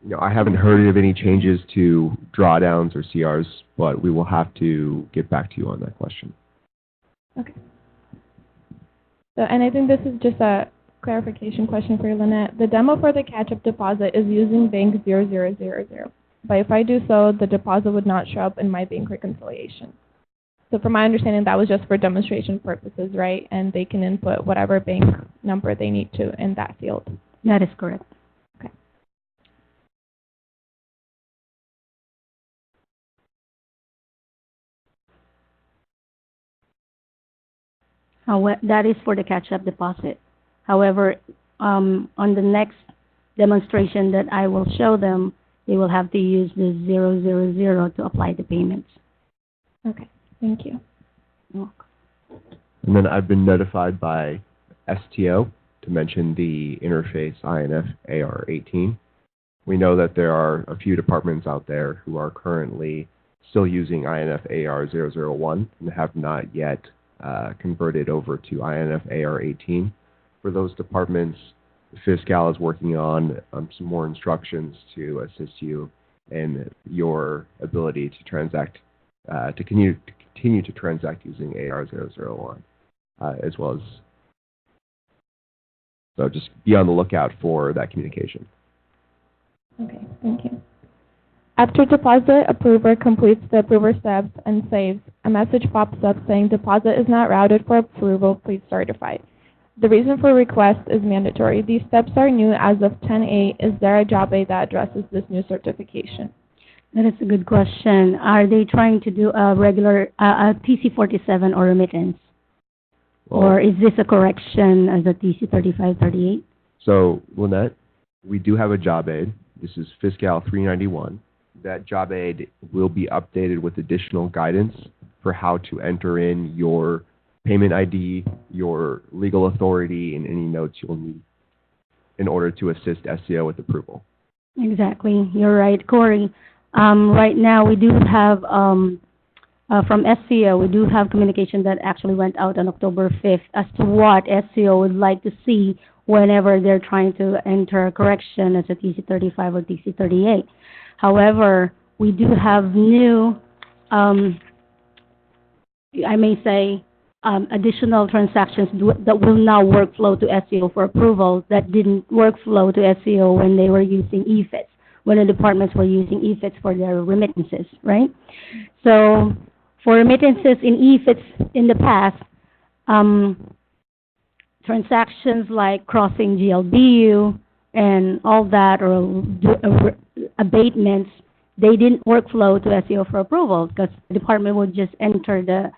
You know, I haven't heard of any changes to drawdowns or CRs, but we will have to get back to you on that question. Okay. So, and I think this is just a clarification question for Lynette. The demo for the catch-up deposit is using bank 0000, but if I do so, the deposit would not show up in my bank reconciliation. So from my understanding, that was just for demonstration purposes, right? And they can input whatever bank number they need to in that field. That is correct. Okay. That is for the catch-up deposit. However, on the next demonstration that I will show them, they will have to use the 000 to apply the payments. Okay, thank you. And then I've been notified by STO to mention the interface INF AR18. We know that there are a few departments out there who are currently still using INF AR001 and have not yet converted over to INF AR18. For those departments, Fiscal is working on some more instructions to assist you in your ability to transact, to continue to transact using AR001, as well as. So just be on the lookout for that communication. Okay, thank you. After deposit, approver completes the approver steps and saves. A message pops up saying deposit is not routed for approval, please certify. The reason for request is mandatory. These steps are new as of 10/8. Is there a job aid that addresses this new certification? That is a good question. Are they trying to do a regular a TC47 or remittance? Well, or is this a correction as a TC3538? So, Lynette, we do have a job aid. This is Fiscal 391. That job aid will be updated with additional guidance for how to enter in your payment ID, your legal authority, and any notes you'll need in order to assist SCO with approval. Exactly. You're right, Corey. Right now, we do have, from SCO, we do have communication that actually went out on October 5th as to what SCO would like to see whenever they're trying to enter a correction as a TC35 or TC38. However, we do have new, I may say, additional transactions that will now workflow to SCO for approval that didn't workflow to SCO when they were using EFITs, when the departments were using EFITs for their remittances, right? So for remittances in EFITs in the past, transactions like crossing GLBU and all that, or abatements, they didn't workflow to SCO for approval because the department would just enter the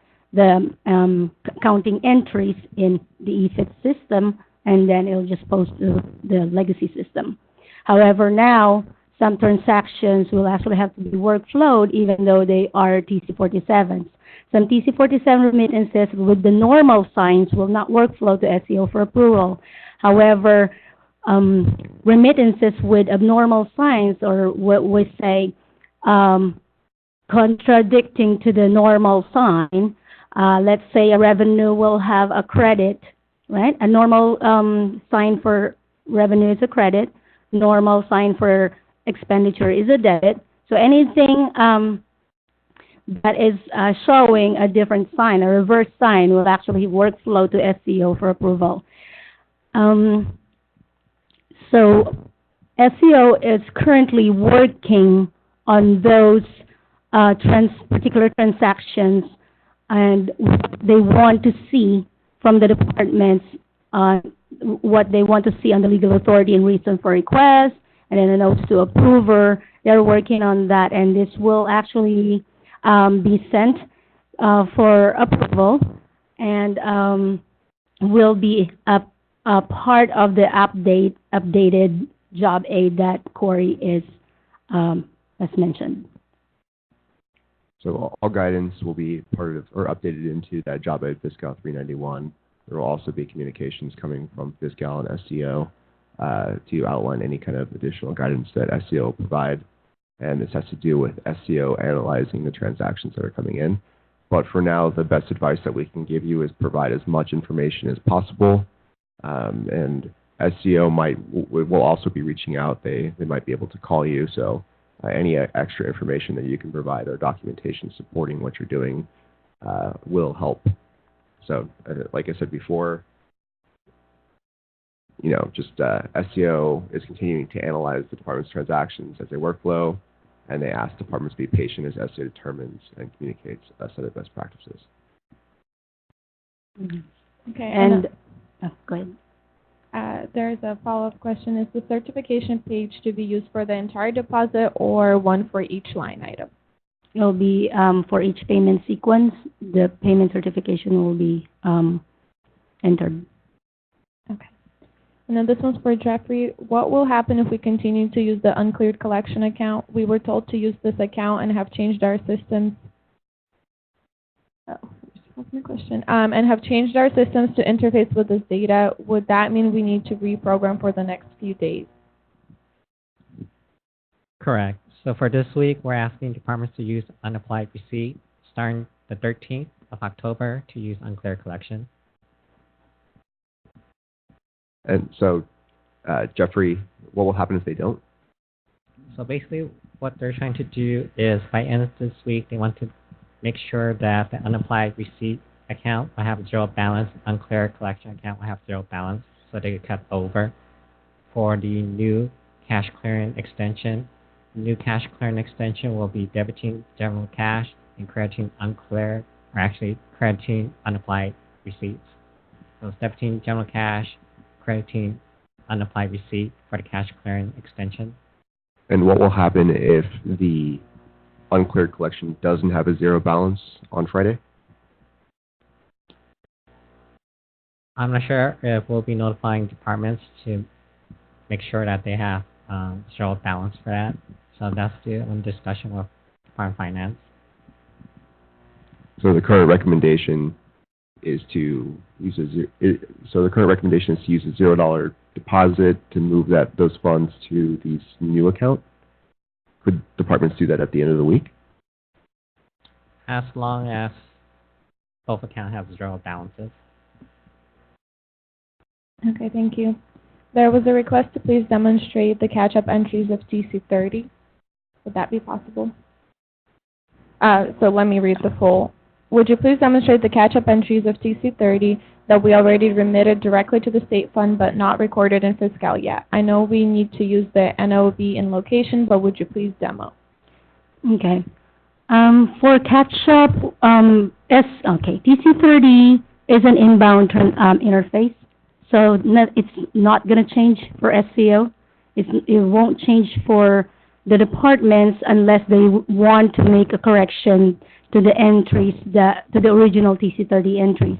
counting entries in the EFIT system, and then it'll just post to the legacy system. However, now some transactions will actually have to be workflowed even though they are TC47s. Some TC-47 remittances with the normal signs will not workflow to SCO for approval. However, remittances with abnormal signs, or what we say contradicting to the normal sign, let's say a revenue will have a credit, right? A normal sign for revenue is a credit, normal sign for expenditure is a debit. So anything that is showing a different sign, a reverse sign, will actually workflow to SCO for approval. So SCO is currently working on those particular transactions, and they want to see from the departments what they want to see on the legal authority and reason for request, and then a notice to approver. They're working on that, and this will actually be sent for approval, and will be a part of the updated job aid that Corey is as mentioned. So all guidance will be part of or updated into that job aid Fiscal 391. There will also be communications coming from Fiscal and SCO to outline any kind of additional guidance that SCO will provide. And this has to do with SCO analyzing the transactions that are coming in. But for now, the best advice that we can give you is provide as much information as possible. And SCO will also be reaching out. They might be able to call you. So any extra information that you can provide or documentation supporting what you're doing will help. So like I said before, just SCO is continuing to analyze the department's transactions as a workflow, and they ask departments to be patient as SCO determines and communicates a set of best practices. Okay. And go ahead. There's a follow-up question. Is the certification page to be used for the entire deposit or one for each line item? It will be for each payment sequence. The payment certification will be entered. Okay. And then this one's for Jeffrey. What will happen if we continue to use the uncleared collection account? We were told to use this account and have changed our systems. That's my question. And have changed our systems to interface with this data. Would that mean we need to reprogram for the next few days? Correct. So for this week, we're asking departments to use unapplied receipt starting the 13th of October to use unclear collection. And so, Jeffrey, what will happen if they don't? So basically, what they're trying to do is by end of this week, they want to make sure that the unapplied receipt account will have zero balance, unclear collection account will have zero balance, so they could cut over. For the new cash clearing extension, new cash clearing extension will be debiting general cash and crediting unclear, or actually crediting unapplied receipts. So it's debiting general cash, crediting unapplied receipt for the cash clearing extension. And what will happen if the uncleared collection doesn't have a zero balance on Friday? I'm not sure if we'll be notifying departments to make sure that they have zero balance for that. So that's the discussion with Department of Finance. So the current recommendation is to use a $0 deposit to move those funds to the new account. Could departments do that at the end of the week? As long as both accounts have zero balances. Okay, thank you. There was a request to please demonstrate the catch-up entries of TC30. Would that be possible? So let me read the full. Would you please demonstrate the catch-up entries of TC30 that we already remitted directly to the state fund but not recorded in Fiscal yet? I know we need to use the NOB in location, but would you please demo? Okay. For catch-up, TC30 is an inbound interface, so it's not going to change for SCO. It won't change for the departments unless they want to make a correction to the entries, to the original TC30 entries.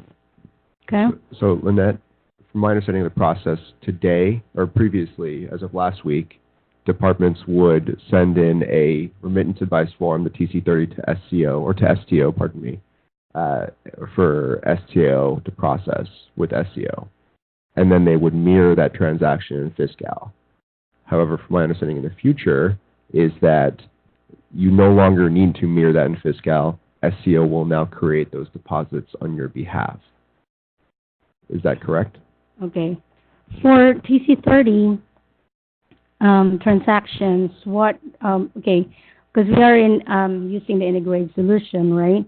Okay? So Lynette, from my understanding of the process, today, or previously, as of last week, departments would send in a remittance advice form, the TC30 to SCO, or to STO, pardon me, for STO to process with SCO. And then they would mirror that transaction in Fiscal. However, from my understanding in the future is that you no longer need to mirror that in Fiscal. SCO will now create those deposits on your behalf. Is that correct? Okay. For TC30 transactions, okay, because we are in using the integrated solution, right?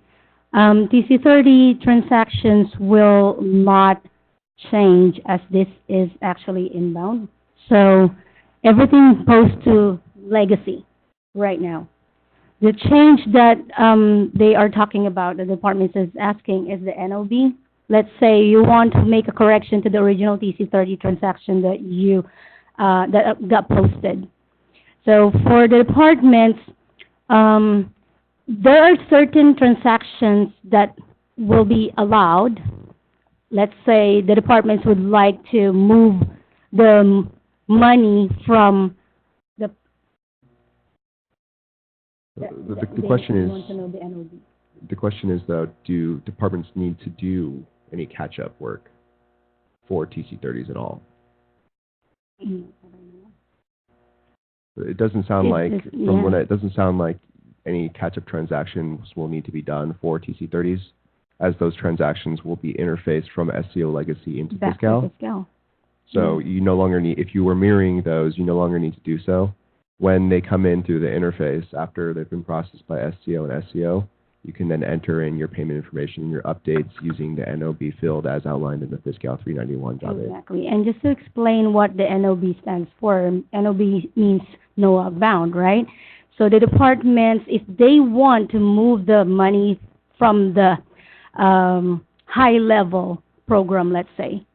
TC30 transactions will not change as this is actually inbound. So everything goes to legacy right now. The change that they are talking about, the department is asking, is the NOB. Let's say you want to make a correction to the original TC30 transaction that you that got posted. So for the departments, there are certain transactions that will be allowed. Let's say the departments would like to move the money from the... The question is... want to know the NOB. The question is, though, do departments need to do any catch-up work for TC30s at all? It doesn't sound like, from what it doesn't sound like any catch-up transactions will need to be done for TC30s, as those transactions will be interfaced from SCO legacy into Fiscal. So you no longer need, if you were mirroring those, you no longer need to do so. When they come in through the interface after they've been processed by SCO and SCO, you can then enter in your payment information and your updates using the NOB field as outlined in the Fiscal 391 job aid. Exactly. And just to explain what the NOB stands for, NOB means no outbound, right? So the departments, if they want to move the money from the high-level program, let's say,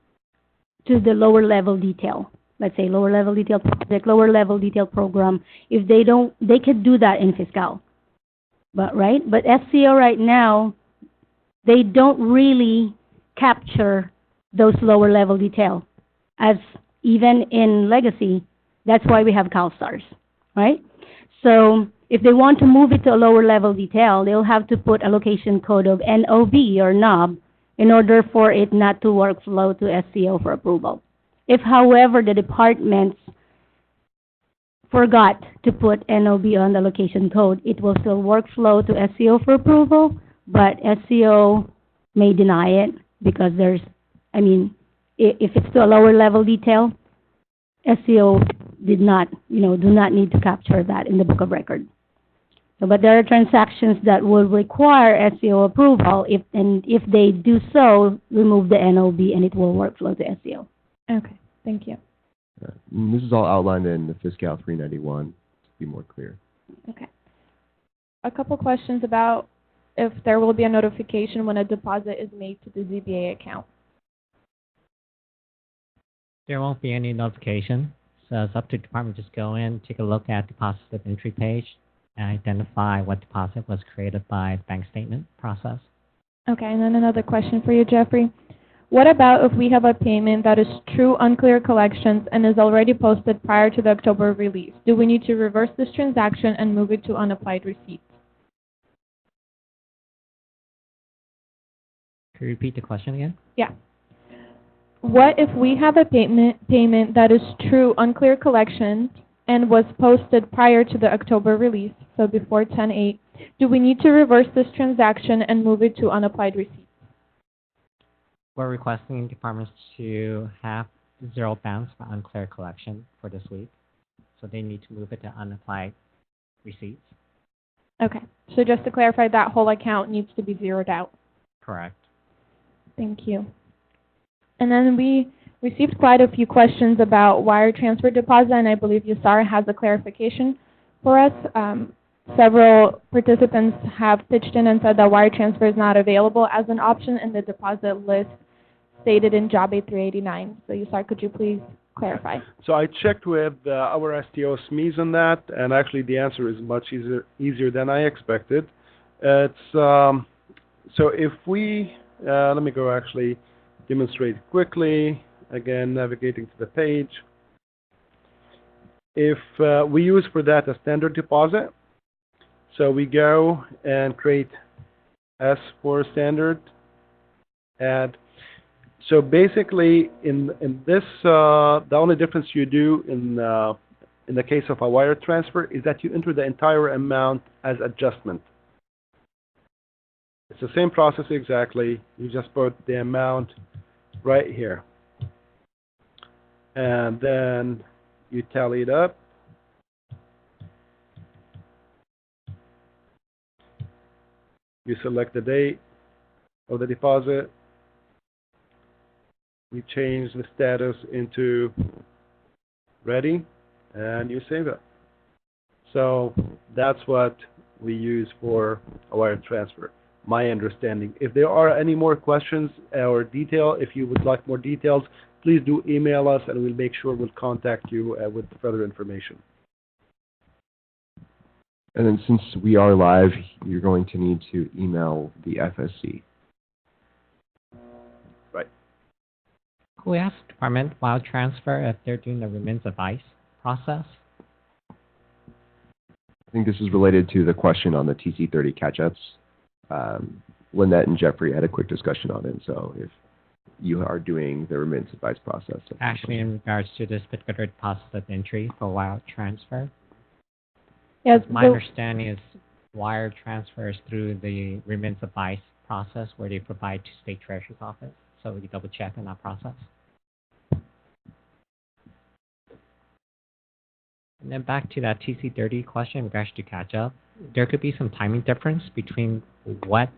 to the lower-level detail, let's say lower-level detail project, lower-level detail program, if they don't, they could do that in Fiscal. But SCO right now, they don't really capture those lower level detail. As even in legacy, that's why we have CalSTARS, right? So if they want to move it to a lower level detail, they'll have to put a location code of NOB or NOB in order for it not to workflow to SCO for approval. If, however, the departments forgot to put NOB on the location code, it will still workflow to SCO for approval, but SCO may deny it because there's, if it's to a lower level detail, SCO did not, do not need to capture that in the book of record. So, but there are transactions that will require SCO approval. If they do so, remove the NOB and it will workflow to SCO. Okay, thank you. This is all outlined in the Fiscal 391 to be more clear. Okay. A couple questions about if there will be a notification when a deposit is made to the ZBA account. There won't be any notification, so it's up to the department. Just go in, take a look at deposit slip entry page, and identify what deposit was created by the bank statement process. Okay, and then another question for you, Jeffrey. What about if we have a payment that is true unclear collections and is already posted prior to the October release? Do we need to reverse this transaction and move it to unapplied receipts? Could you repeat the question again? Yeah. What if we have a payment that is true unclear collections and was posted prior to the October release, so before 10/8? Do we need to reverse this transaction and move it to unapplied receipts? We're requesting departments to have zero balance for unclear collection for this week, so they need to move it to unapplied receipts. Okay, so just to clarify, that whole account needs to be zeroed out. Correct. Thank you. And then we received quite a few questions about wire transfer deposit, and I believe Yusara has a clarification for us. Several participants have pitched in and said that wire transfer is not available as an option in the deposit list stated in Job Aid 389. So, Yusara, could you please clarify? So I checked with our STO SMEs on that, and actually the answer is much easier than I expected. It's so if we let me go actually demonstrate quickly. Again, navigating to the page. If we use for that a standard deposit, so we go and create S for standard. And so basically, in this, the only difference you do in the case of a wire transfer is that you enter the entire amount as adjustment. It's the same process exactly. You just put the amount right here. And then you tally it up. You select the date of the deposit. You change the status into ready, and you save it. So that's what we use for a wire transfer, my understanding. If there are any more questions or detail, if you would like more details, please do email us, and we'll make sure we'll contact you with further information. And then since we are live, you're going to need to email the FSC. Right. Could we ask Department wire transfer if they're doing the remittance advice process? I think this is related to the question on the TC30 catch-ups. Lynette and Jeffrey had a quick discussion on it, so if you are doing the remittance advice process. Actually, in regards to this particular deposit entry for wire transfer, Yes, my understanding is wire transfers through the remittance advice process where they provide to State Treasurer's Office. So we double check on that process. And then back to that TC30 question in regards to catch up, there could be some timing difference between what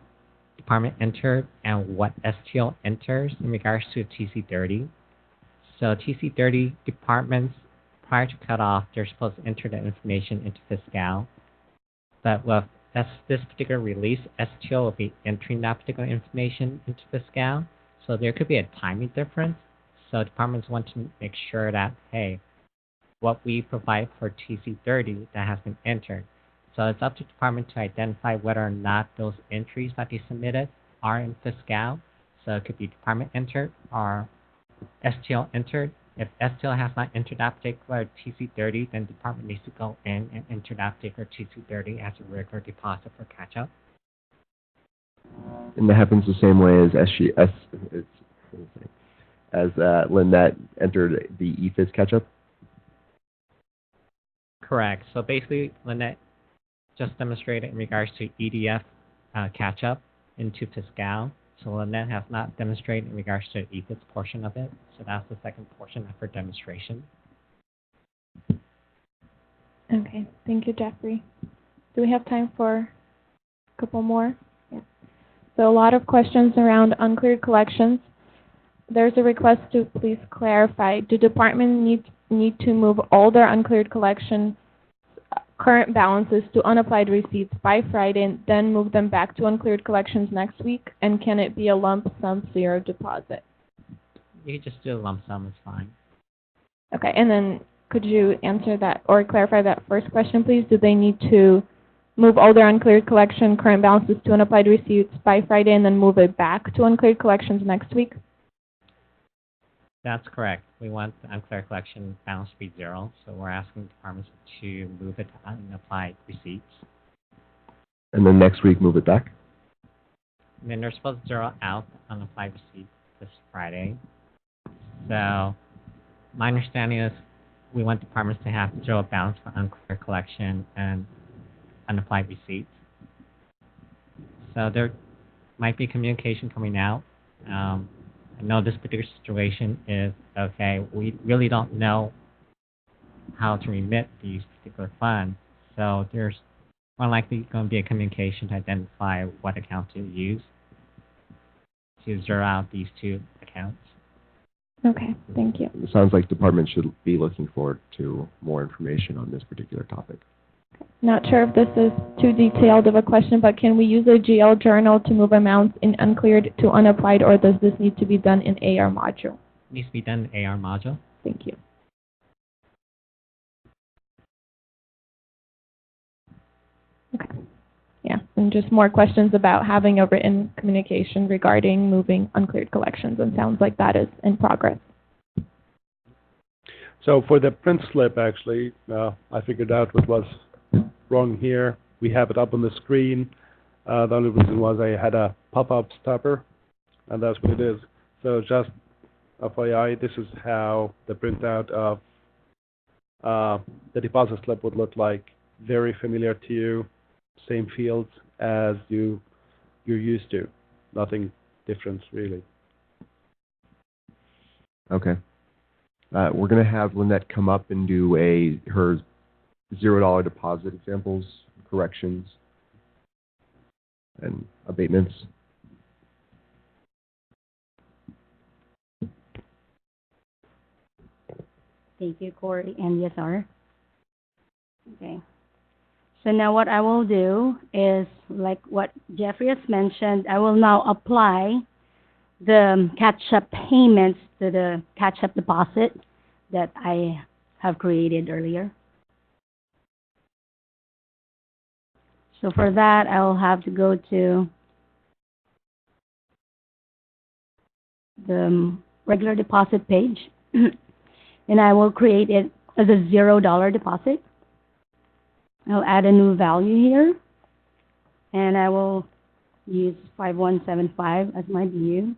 department entered and what STL enters in regards to TC30. So TC30 departments, prior to cutoff, they're supposed to enter that information into Fiscal. But with this particular release, STL will be entering that particular information into Fiscal. So there could be a timing difference. So departments want to make sure that, hey, what we provide for TC30 that has been entered. So it's up to department to identify whether or not those entries that they submitted are in Fiscal. So it could be department entered or STL entered. If STL has not entered that particular TC30, then department needs to go in and enter that particular TC30 as a regular deposit for catch-up. And that happens the same way as Lynette entered the EFIS catch-up? Correct. So basically, Lynette just demonstrated in regards to EDF catch-up into Fiscal. So Lynette has not demonstrated in regards to the EFIS portion of it. So that's the second portion of her demonstration. Okay, thank you, Jeffrey. Do we have time for a couple more? Yeah. So a lot of questions around uncleared collections. There's a request to please clarify, do department need to move all their uncleared collection current balances to unapplied receipts by Friday and then move them back to uncleared collections next week? And can it be a lump sum zero deposit? You can just do a lump sum, it's fine. Okay, and then could you answer that or clarify that first question, please? Do they need to move all their uncleared collection current balances to unapplied receipts by Friday and then move it back to uncleared collections next week? That's correct. We want the uncleared collection balance to be zero, so we're asking departments to move it to unapplied receipts. And then next week move it back? And then they're supposed to zero out unapplied receipts this Friday. So my understanding is we want departments to have zero balance for uncleared collection and unapplied receipts. So there might be communication coming out. I know this particular situation is, okay, we really don't know how to remit these particular funds. So there's more likely going to be a communication to identify what account to use to zero out these two accounts. Okay, thank you. It sounds like department should be looking forward to more information on this particular topic. Not sure if this is too detailed of a question, but can we use a GL journal to move amounts in uncleared to unapplied, or does this need to be done in AR module? It needs to be done in AR module. Thank you. Okay. Yeah, and just more questions about having a written communication regarding moving uncleared collections, and sounds like that is in progress. So for the print slip, actually, I figured out what was wrong here. We have it up on the screen. The only reason was I had a pop-up stopper, and that's what it is. So just FYI, this is how the printout of the deposit slip would look like. Very familiar to you, same fields as you're used to. Nothing different, really. Okay. We're going to have Lynette come up and do her $0 deposit examples, corrections, and abatements. Thank you, Corey and Yasar. Okay. So now what I will do is, like what Jeffrey has mentioned, I will now apply the catch-up payments to the catch-up deposit that I have created earlier. So for that, I'll have to go to the regular deposit page, and I will create it as a $0 deposit. I'll add a new value here, and I will use 5175 as my due.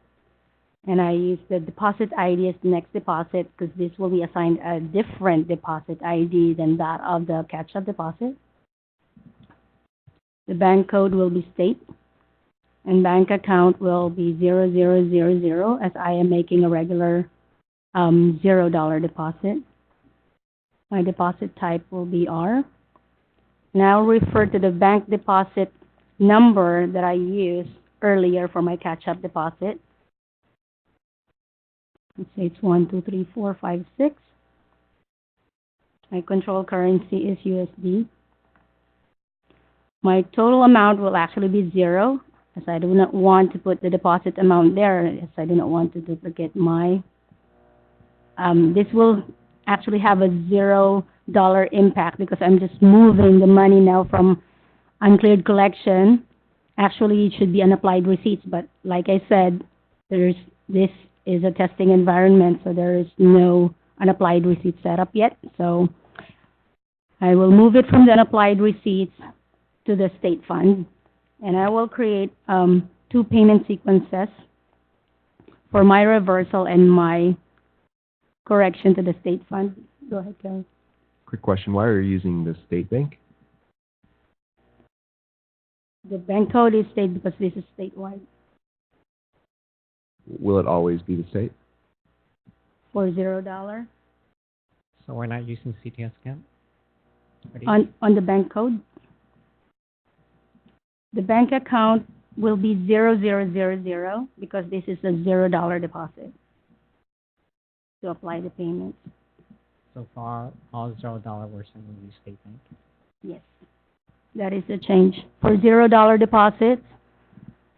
And I use the deposit ID as the next deposit because this will be assigned a different deposit ID than that of the catch-up deposit. The bank code will be state, and bank account will be 0000 as I am making a regular $0 deposit. My deposit type will be R. Now refer to the bank deposit number that I used earlier for my catch-up deposit. Let's say it's 123456. My control currency is USD. My total amount will actually be 0, as I do not want to put the deposit amount there, as I do not want to duplicate my. This will actually have a $0 impact because I'm just moving the money now from uncleared collection. Actually, it should be unapplied receipts, but like I said, this is a testing environment, so there is no unapplied receipt set up yet. So I will move it from the unapplied receipts to the state fund, and I will create 2 payment sequences for my reversal and my correction to the state fund. Go ahead, Kelly. Quick question, why are you using the state bank? The bank code is state because this is statewide. Will it always be the state? For $0 So we're not using CTS account? What do you- on the bank code. The bank account will be 0000 because this is a $0 deposit to apply the payment. So far, all $0 we're sending you state bank. Yes, that is the change. For $0 deposits,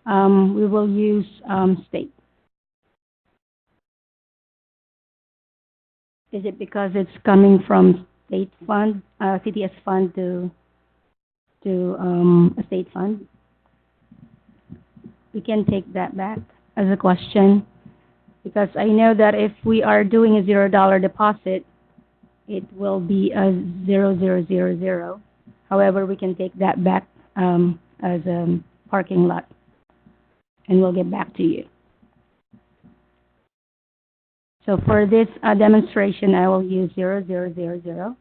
we will use state. Is it because it's coming from state fund, CTS fund to a state fund? We can take that back as a question because I know that if we are doing a $0 deposit, it will be a 0000. However, we can take that back as a parking lot, and we'll get back to you. So for this demonstration, I will use 0000.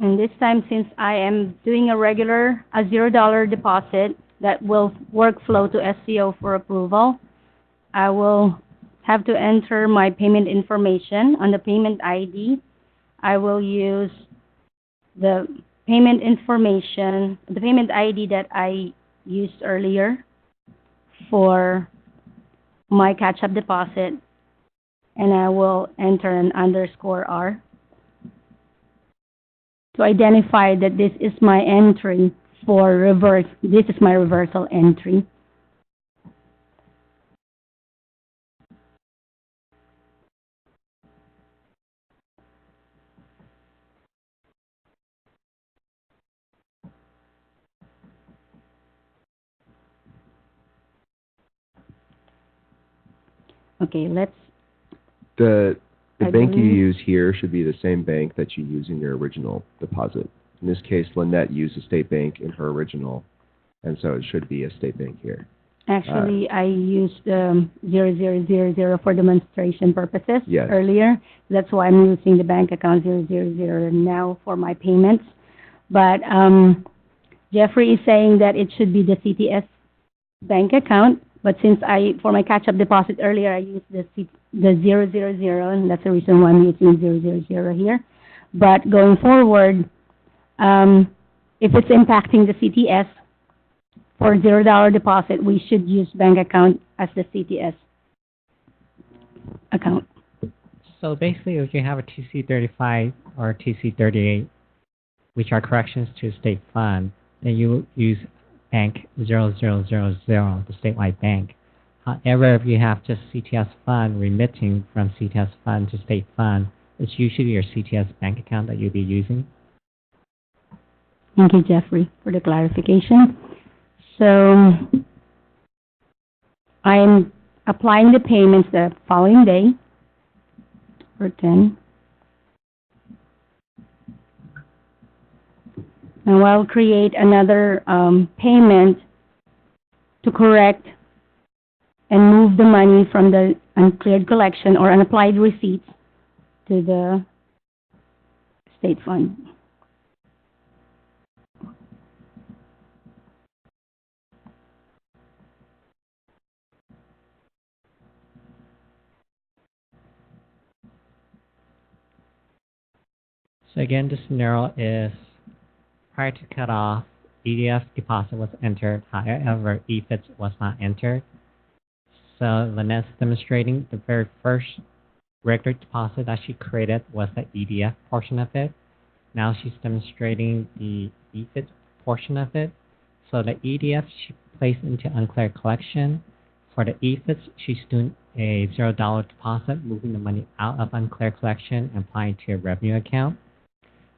And this time, since I am doing a $0 deposit that will workflow to SCO for approval, I will have to enter my payment information. On the payment ID, I will use the payment information, the payment ID that I used earlier for my catch-up deposit, and I will enter an _R to identify that this is my entry for reverse. This is my reversal entry. Okay, let's. The The I bank you believe. use here should be the same bank that you use in your original deposit. In this case, Lynette used a state bank in her original, and so it should be a state bank here. Actually, I used 0000 for demonstration purposes Yes. earlier. That's why I'm using the bank account 000 now for my payments. But Jeffrey is saying that it should be the CTS bank account. But since for my catch-up deposit earlier, I used the 000, and that's the reason why I'm using 000 here. But going forward, if it's impacting the CTS, for $0 deposit, we should use bank account as the CTS account. So basically, if you have a TC35 or TC38, which are corrections to state fund, then you use bank 0000, the statewide bank. However, if you have just CTS fund remitting from CTS fund to state fund, it's usually your CTS bank account that you'll be using. Thank you, Jeffrey, for the clarification. So I'm applying the payments the following day for 10. Now I'll create another payment to correct and move the money from the uncleared collection or unapplied receipts to the state fund. So again, the scenario is prior to cutoff, EDF deposit was entered, however, EFITS was not entered. So Lynette's demonstrating the very first regular deposit that she created was the EDF portion of it. Now she's demonstrating the EFITS portion of it. So the EDF she placed into uncleared collection. For the EFITS, she's doing a $0 deposit, moving the money out of uncleared collection and applying to a revenue account.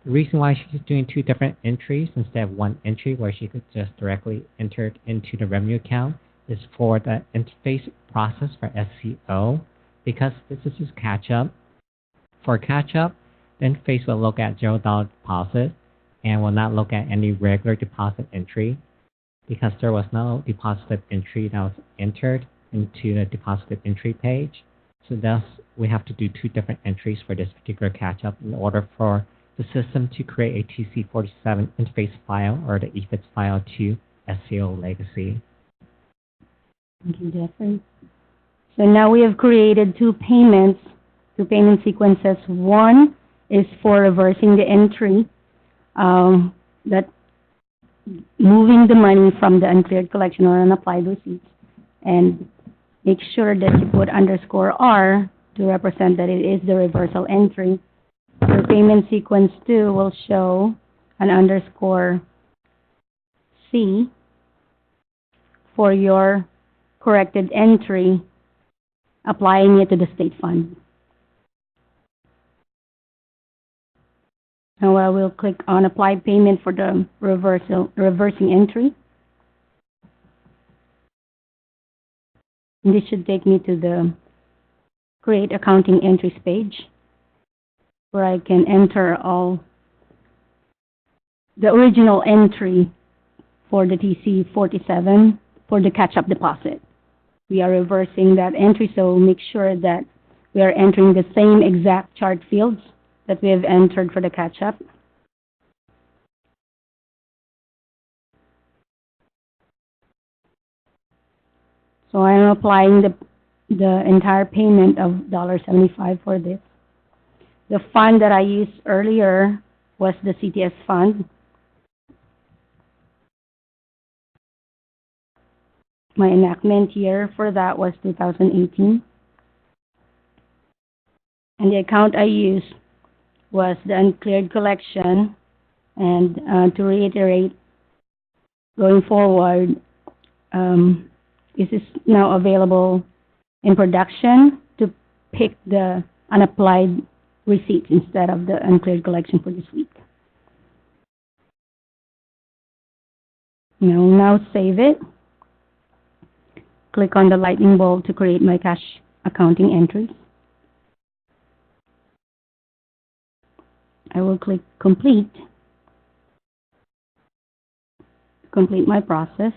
The reason why she's doing two different entries instead of one entry where she could just directly enter it into the revenue account is for the interface process for SCO, because this is just catch-up. For catch-up, the interface will look at $0 deposit and will not look at any regular deposit entry because there was no deposit entry that was entered into the deposit entry page. So thus, we have to do two different entries for this particular catch-up in order for the system to create a TC47 interface file or the EFITS file to SCO legacy. Thank you, Jeffrey. So now we have created two payment sequences. One is for reversing the entry, that moving the money from the uncleared collection or unapplied receipts, and make sure that you put _R to represent that it is the reversal entry. The payment sequence 2 will show an _C for your corrected entry, applying it to the state fund. Now I will click on apply payment for the reversing entry. And this should take me to the create accounting entries page, where I can enter all the original entry for the TC47 for the catch-up deposit. We are reversing that entry, so make sure that we are entering the same exact chart fields that we have entered for the catch-up. So I am applying the entire payment of $75 for this. The fund that I used earlier was the CTS fund. My enactment year for that was 2018. And the account I used was the uncleared collection. And to reiterate, going forward, this is now available in production to pick the unapplied receipts instead of the uncleared collection for this week. Now save it. Click on the lightning bolt to create my cash accounting entries. I will click complete, complete my process,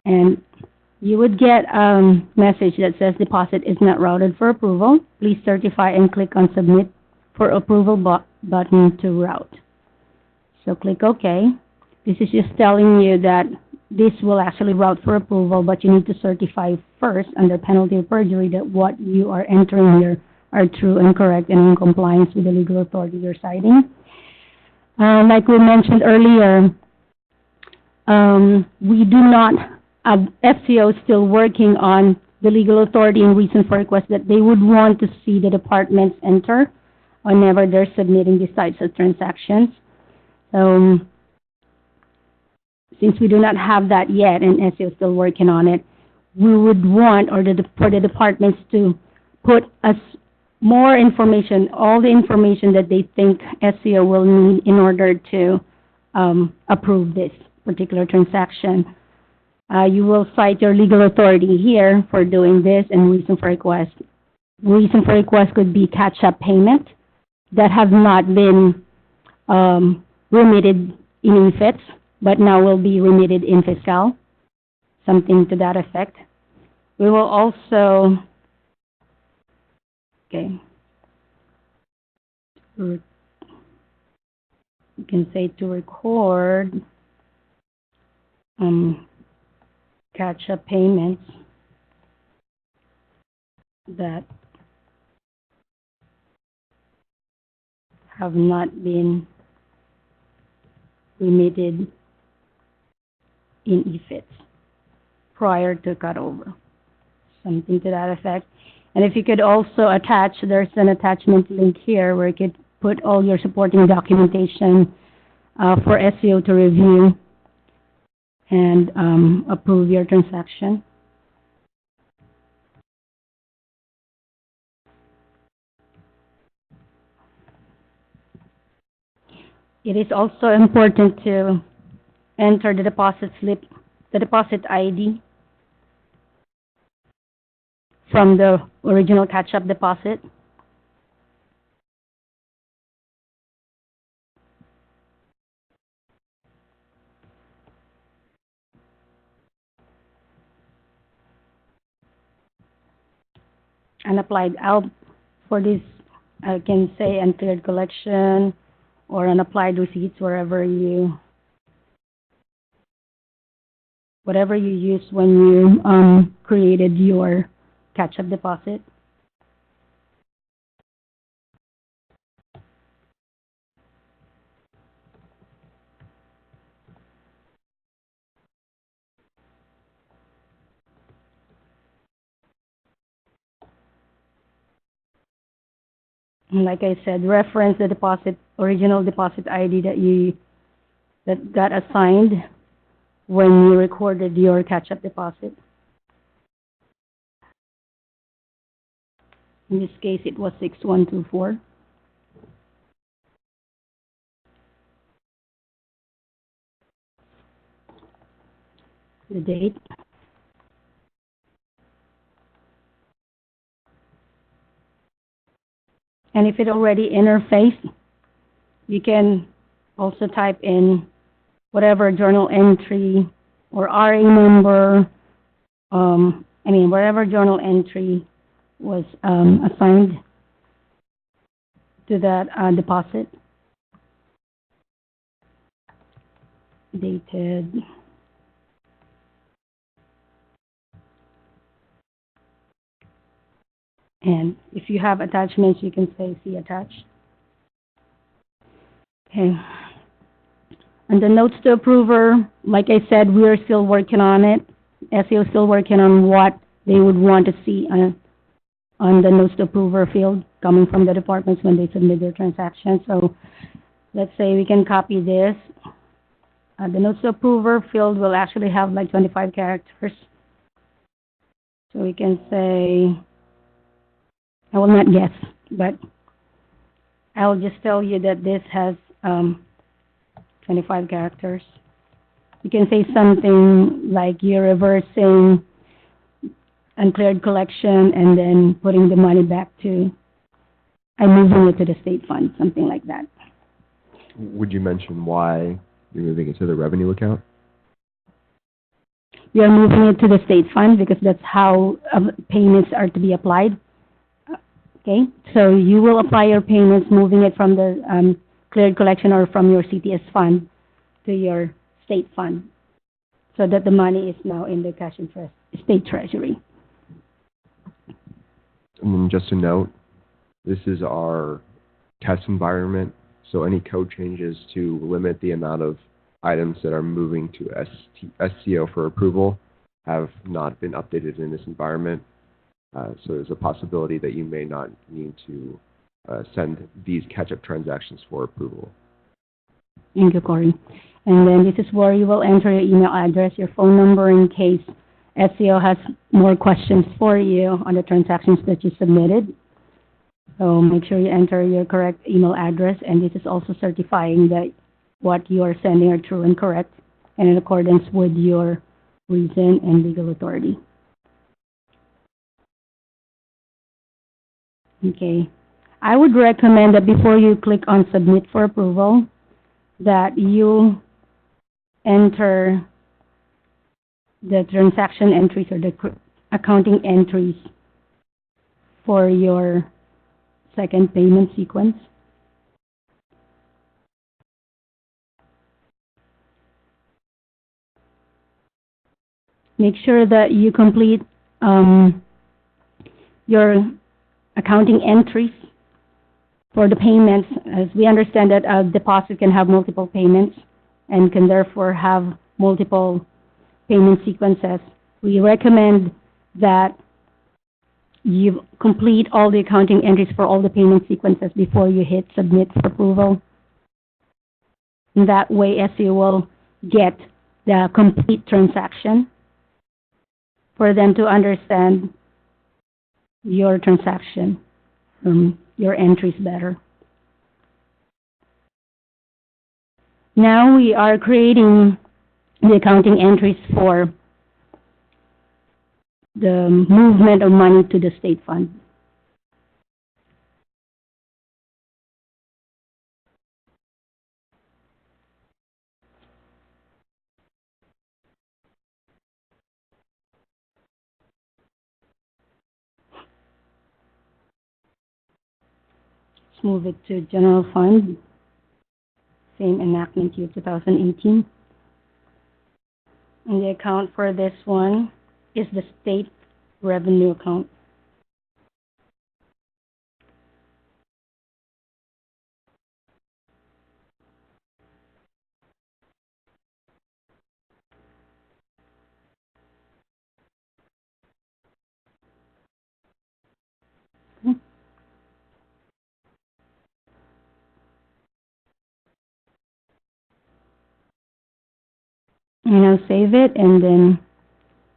and you would get a message that says deposit is not routed for approval. Please certify and click on submit for approval button to route. So click OK. This is just telling you that this will actually route for approval, but you need to certify first under penalty of perjury that what you are entering here are true and correct and in compliance with the legal authority you're citing. Like we mentioned earlier, we do not, FCO is still working on the legal authority and reason for request that they would want to see the departments enter whenever they're submitting these types of transactions. Since we do not have that yet, and SCO is still working on it, we would want, for the departments to put us more information, all the information that they think SCO will need in order to approve this particular transaction. You will cite your legal authority here for doing this and reason for request. Reason for request could be catch-up payment that have not been remitted in IFITs, but now will be remitted in fiscal, something to that effect. We will also, okay, you can say to record catch-up payments that have not been remitted in IFITs prior to cutover, something to that effect. And if you could also attach, there's an attachment link here where you could put all your supporting documentation for SCO to review and approve your transaction. It is also important to enter the deposit slip, the deposit ID from the original catch-up deposit. And applied out for this, I can say uncleared collection or unapplied receipts, whatever you used when you created your catch-up deposit. And like I said, reference the original deposit ID that got assigned when you recorded your catch-up deposit. In this case, it was 6124. The date. And if it already interfaced, you can also type in whatever journal entry or RA number, whatever journal entry was assigned to that deposit. Dated. And if you have attachments, you can say see attached. Okay. And the notes to approver, like I said, we are still working on it. SEO is still working on what they would want to see on the notes to approver field coming from the departments when they submit their transactions. So let's say we can copy this. The notes to approver field will actually have like 25 characters. So we can say, I will not guess, but I'll just tell you that this has 25 characters. You can say something like you're reversing uncleared collection and then putting the money back to I'm moving it to the state fund, something like that. Would you mention why you're moving it to the revenue account? We are moving it to the state fund because that's how payments are to be applied. Okay, so you will apply your payments, moving it from the cleared collection or from your CTS fund to your state fund, so that the money is now in the cash interest, state treasury. And then just a note, this is our test environment, so any code changes to limit the amount of items that are moving to SCO for approval have not been updated in this environment. So there's a possibility that you may not need to send these catch-up transactions for approval. Thank you, Corey. And then this is where you will enter your email address, your phone number in case SCO has more questions for you on the transactions that you submitted. So make sure you enter your correct email address, and this is also certifying that what you are sending are true and correct and in accordance with your reason and legal authority. Okay. I would recommend that before you click on submit for approval, that you enter the transaction entries or the accounting entries for your second payment sequence. Make sure that you complete your accounting entries for the payments, as we understand that a deposit can have multiple payments and can therefore have multiple payment sequences. We recommend that you complete all the accounting entries for all the payment sequences before you hit submit for approval. In that way, SCO will get the complete transaction for them to understand your transaction, your entries better. Now we are creating the accounting entries for the movement of money to the state fund. Let's move it to general fund. Same enactment year 2018. And the account for this one is the state revenue account. And now save it and then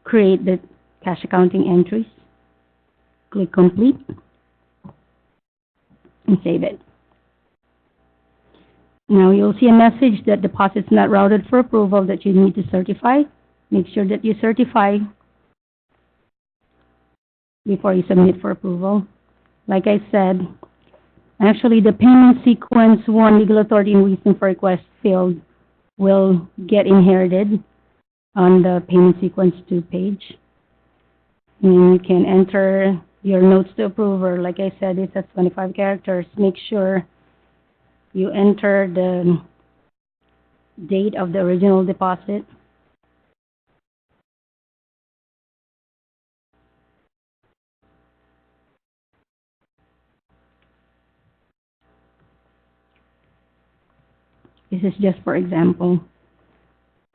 create the cash accounting entries. Click complete and save it. Now you'll see a message that deposit's not routed for approval that you need to certify. Make sure that you certify before you submit for approval. Like I said, actually the payment sequence 1 legal authority and reason for request field will get inherited on the payment sequence 2 page. And you can enter your notes to approver. Like I said, it's at 25 characters. Make sure you enter the date of the original deposit. This is just for example.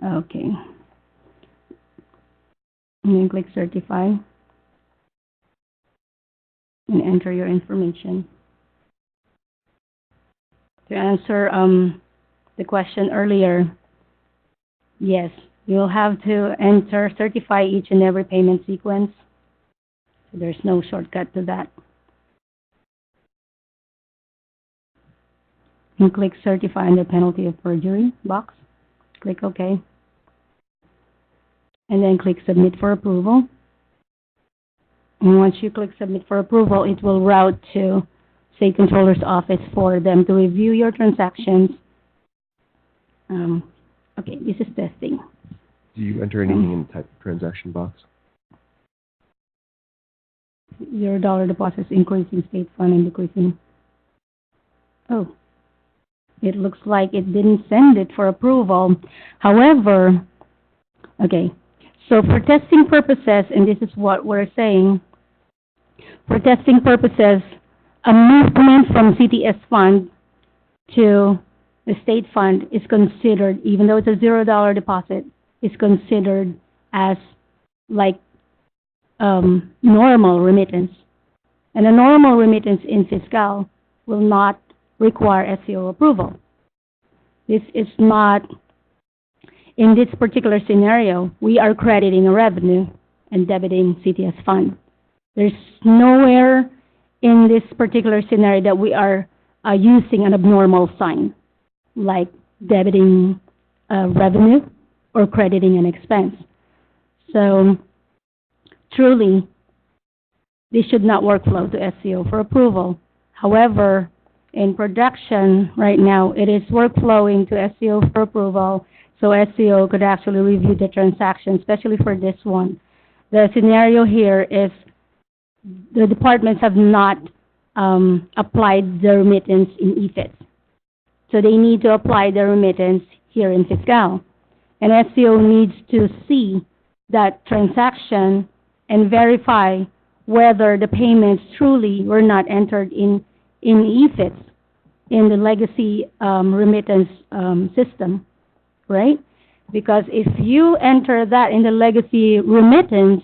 Okay. And then click certify and enter your information. To answer the question earlier, yes, you'll have to certify each and every payment sequence. So there's no shortcut to that. And click certify under penalty of perjury box. Click OK. And then click submit for approval. And once you click submit for approval, it will route to State Controller's Office for them to review your transactions. Okay, this is testing. Do you enter anything in the type of transaction box? $0 deposits increasing state fund and decreasing. Oh, it looks like it didn't send it for approval. However, okay, so for testing purposes, and this is what we're saying, for testing purposes, a movement from CTS fund to the state fund is considered, even though it's a $0 deposit, is considered as like normal remittance. And a normal remittance in fiscal will not require SCO approval. This is not, in this particular scenario, we are crediting a revenue and debiting CTS fund. There's nowhere in this particular scenario that we are using an abnormal sign, like debiting revenue or crediting an expense. So, truly, this should not workflow to SCO for approval. However, in production right now, it is workflowing to SCO for approval, so SCO could actually review the transaction, especially for this one. The scenario here is the departments have not applied the remittance in EFITS. So they need to apply the remittance here in fiscal. And SCO needs to see that transaction and verify whether the payments truly were not entered in EFITS, in the legacy remittance system, right? Because if you enter that in the legacy remittance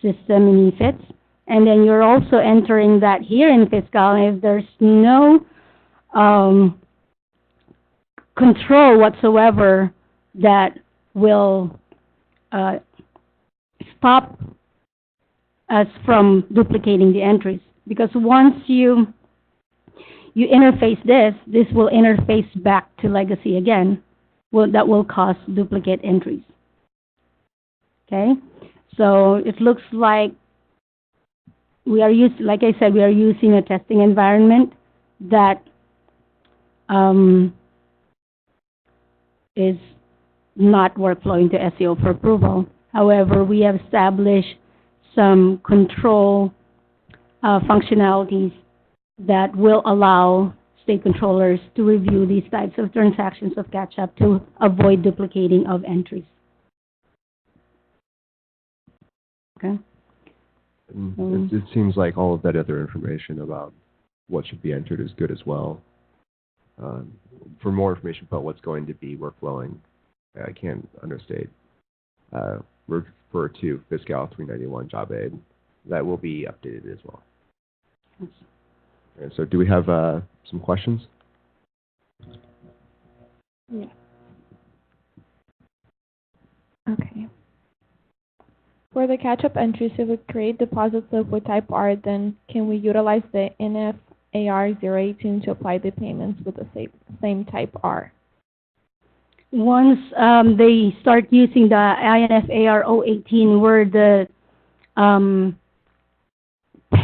system in EFITS, and then you're also entering that here in fiscal, and if there's no control whatsoever that will stop us from duplicating the entries. Because once you interface this will interface back to legacy again. That will cause duplicate entries. Okay? So it looks like we are like I said, we are using a testing environment that is not workflowing to SCO for approval. However, we have established some control functionalities that will allow state controllers to review these types of transactions of catch-up to avoid duplicating of entries. Okay? It seems like all of that other information about what should be entered is good as well. For more information about what's going to be workflowing, I can't understate. Refer to Fiscal 391 Job Aid. That will be updated as well. Yes. And so do we have some questions? Yeah. Okay. For the catch-up entries, if we create deposit slip with type R, then can we utilize the NFAR 018 to apply the payments with the same type R? Once they start using the INFAR 018, where the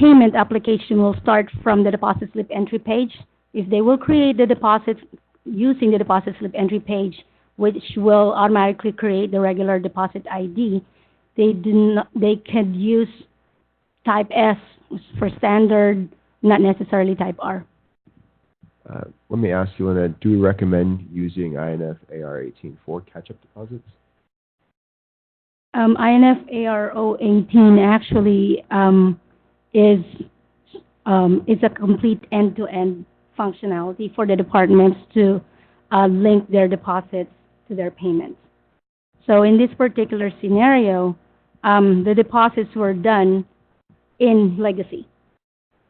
payment application will start from the deposit slip entry page, if they will create the deposit using the deposit slip entry page, which will automatically create the regular deposit ID, they can use type S for standard, not necessarily type R. Let me ask you, Lynette, do you recommend using INFAR 18 for catch-up deposits? INFAR 018 actually is a complete end-to-end functionality for the departments to link their deposits to their payments. So in this particular scenario, the deposits were done in legacy.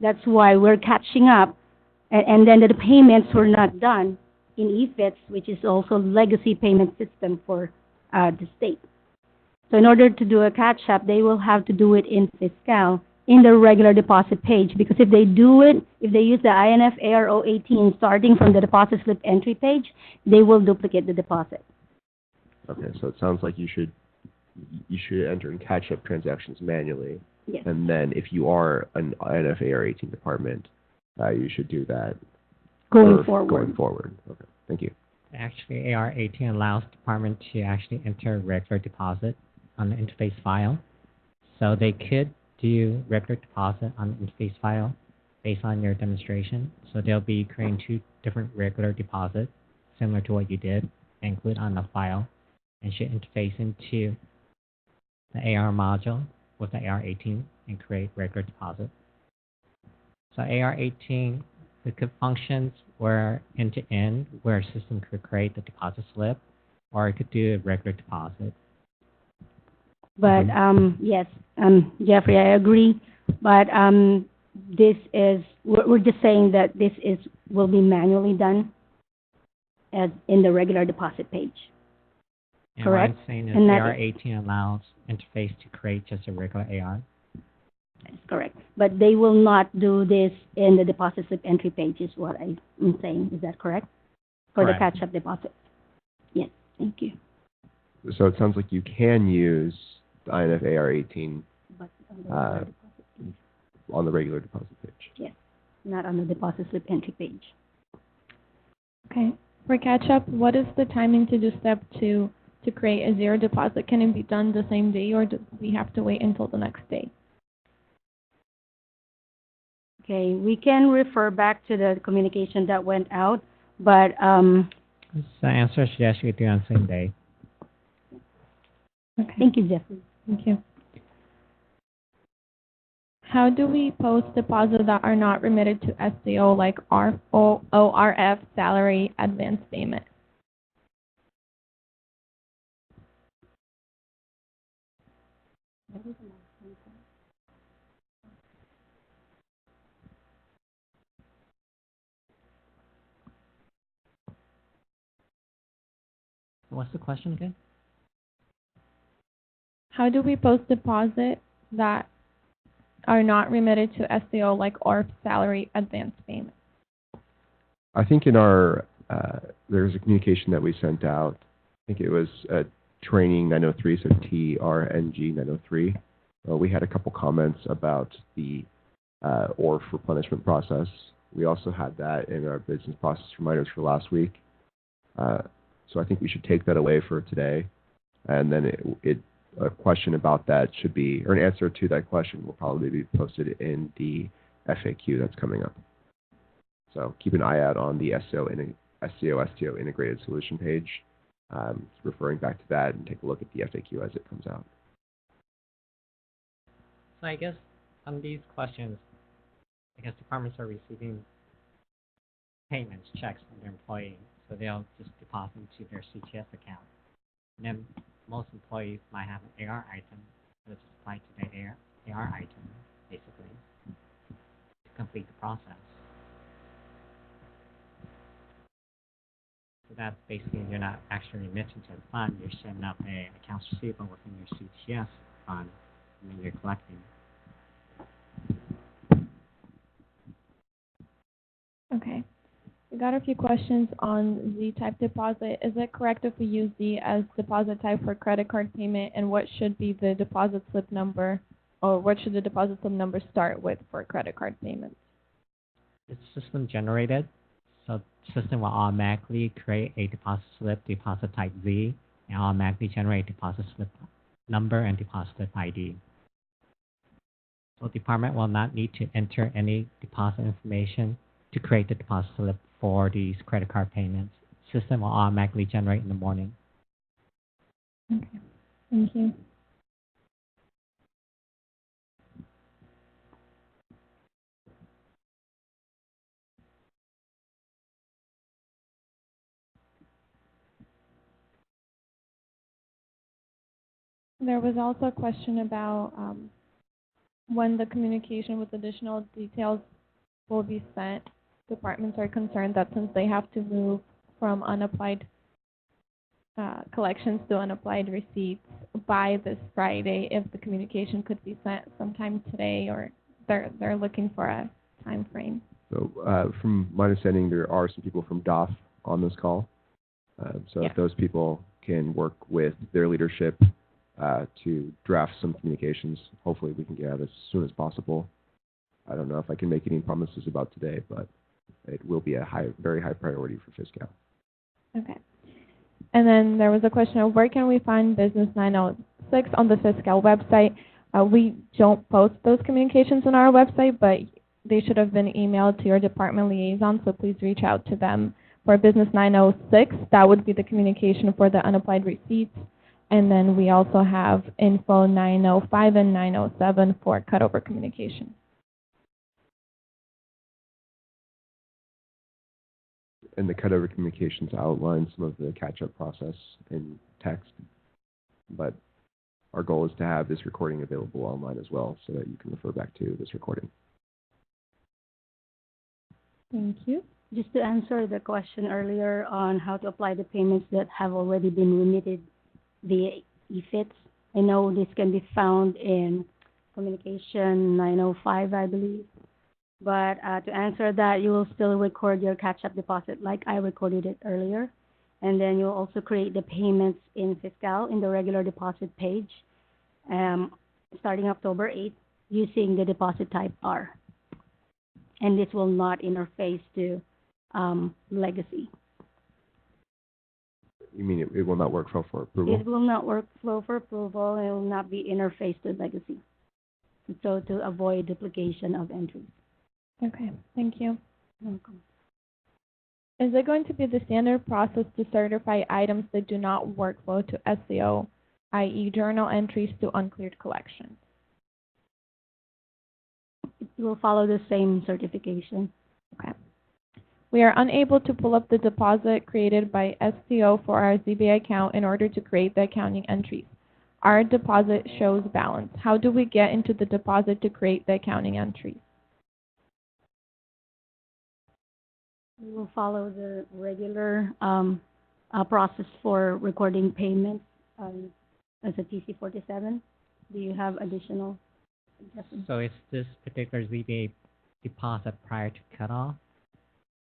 That's why we're catching up, and then the payments were not done in EFITS, which is also legacy payment system for the state. So in order to do a catch-up, they will have to do it in fiscal, in the regular deposit page, because if they do it, if they use the INFAR 018 starting from the deposit slip entry page, they will duplicate the deposit. Okay, so it sounds like you should enter in catch-up transactions manually. Yes. And then if you are an INFAR 18 department, you should do that Going for forward. Going forward. Okay, thank you. Actually, AR-18 allows department to actually enter regular deposit on the interface file. So they could do regular deposit on the interface file based on your demonstration. So they'll be creating two different regular deposits, similar to what you did, and include on the file, and should interface into the AR module with the AR-18 and create regular deposit. So AR-18, it could functions where end-to-end, where a system could create the deposit slip, or it could do a regular deposit. But yes, Jeffrey, I agree. But this is we're just saying that this will be manually done as in the regular deposit page. And Correct. what I'm saying is And that AR-18 allows interface to create just a regular AR. That's correct. But they will not do this in the deposit slip entry page, is what I'm saying. Is that correct? For Correct. the catch-up deposit. Yes. Thank you. So it sounds like you can use the INF AR-18 But on the regular deposit page. on the regular deposit page. Yes. Not on the deposit slip entry page. Okay. For catch-up, what is the timing to do step 2 to create a zero deposit? Can it be done the same day, or do we have to wait until the next day? Okay. We can refer back to the communication that went out, but So the answer should actually do on the same day. Okay. thank you, Jeffrey. Thank you. How do we post deposits that are not remitted to SCO, like ORF, salary, advance payment? What's the question again? How do we post deposits that are not remitted to SCO, like ORF, salary, advance payment? I think in our there's a communication that we sent out. I think it was training 903, so TRNG 903. We had a couple comments about the ORF replenishment process. We also had that in our business process reminders for last week. So I think we should take that away for today, and then a question about that should be, or an answer to that question will probably be posted in the FAQ that's coming up. So keep an eye out on the SCO integrated solution page, referring back to that, and take a look at the FAQ as it comes out. So I guess on these questions, I guess departments are receiving payments, checks from their employees, so they'll just deposit into their CTS account. And then most employees might have an AR item, so it's applied to their AR item, basically, to complete the process. So that's basically, you're not actually remitting to the fund, you're setting up a accounts receivable within your CTS fund, and then you're collecting. Okay. We got a few questions on Z-type deposit. Is it correct if we use Z as deposit type for credit card payment, and what should be the deposit slip number, or what should the deposit slip number start with for credit card payments? It's system generated, so the system will automatically create a deposit slip, deposit type Z, and automatically generate deposit slip number and deposit slip ID. So the department will not need to enter any deposit information to create the deposit slip for these credit card payments. System will automatically generate in the morning. Okay. Thank you. There was also a question about when the communication with additional details will be sent. Departments are concerned that since they have to move from unapplied collections to unapplied receipts by this Friday, if the communication could be sent sometime today, or they're looking for a time frame. So from my understanding, there are some people from DOF on this call. So Yeah. if those people can work with their leadership to draft some communications, hopefully we can get out as soon as possible. I don't know if I can make any promises about today, but it will be a very high priority for Fiscal. Okay. And then there was a question of where can we find Business 906 on the Fiscal website. We don't post those communications on our website, but they should have been emailed to your department liaison, so please reach out to them. For Business 906, that would be the communication for the unapplied receipts. And then we also have info 905 and 907 for cutover communication. And the cutover communications outline some of the catch-up process in text, but our goal is to have this recording available online as well so that you can refer back to this recording. Thank you. Just to answer the question earlier on how to apply the payments that have already been remitted via EFITS, I know this can be found in Communication 905, I believe. But to answer that, you will still record your catch-up deposit like I recorded it earlier. And then you'll also create the payments in Fiscal in the regular deposit page starting October 8th using the deposit type R. And this will not interface to Legacy. You mean it will not work for approval? It will not workflow for approval. It will not be interfaced to Legacy. So to avoid duplication of entries. Okay, thank you. Welcome. Is it going to be the standard process to certify items that do not workflow to SCO, i.e. journal entries to uncleared collections? It will follow the same certification. Okay. We are unable to pull up the deposit created by SCO for our ZBA account in order to create the accounting entries. Our deposit shows balance. How do we get into the deposit to create the accounting entries? We will follow the regular process for recording payments as a TC-47. Do you have additional suggestions? So is this particular ZBA deposit prior to cutoff?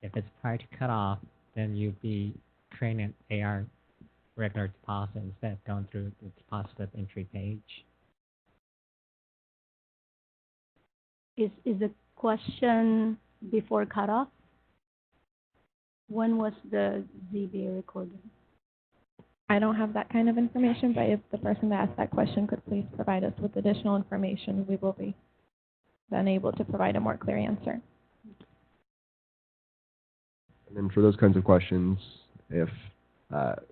If it's prior to cutoff, then you'd be creating an AR regular deposit instead of going through the deposit slip entry page. Is the question before cutoff? When was the ZBA recorded? I don't have that kind of information, but if the person that asked that question could please provide us with additional information, we will be then able to provide a more clear answer. And then for those kinds of questions, if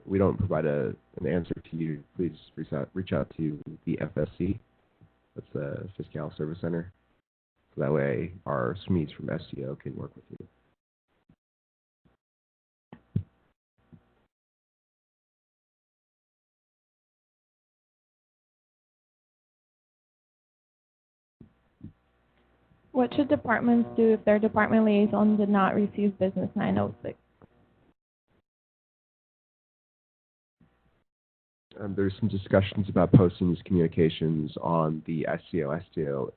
we don't provide an answer to you, please reach out to the FSC. That's the Fiscal Service Center. So that way our SMEs from SCO can work with you. What should departments do if their department liaison did not receive Business 906? There's some discussions about posting these communications on the SCO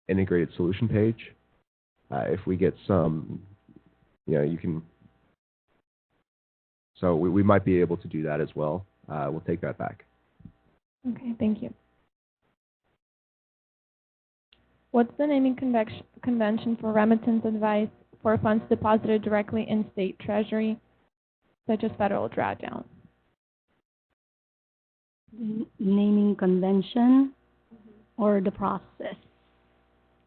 integrated solution page. If we get some, you can. So we might be able to do that as well. We'll take that back. Okay, thank you. What's the naming convention for remittance advice for funds deposited directly in state treasury, such as federal drawdown? The naming convention or the process?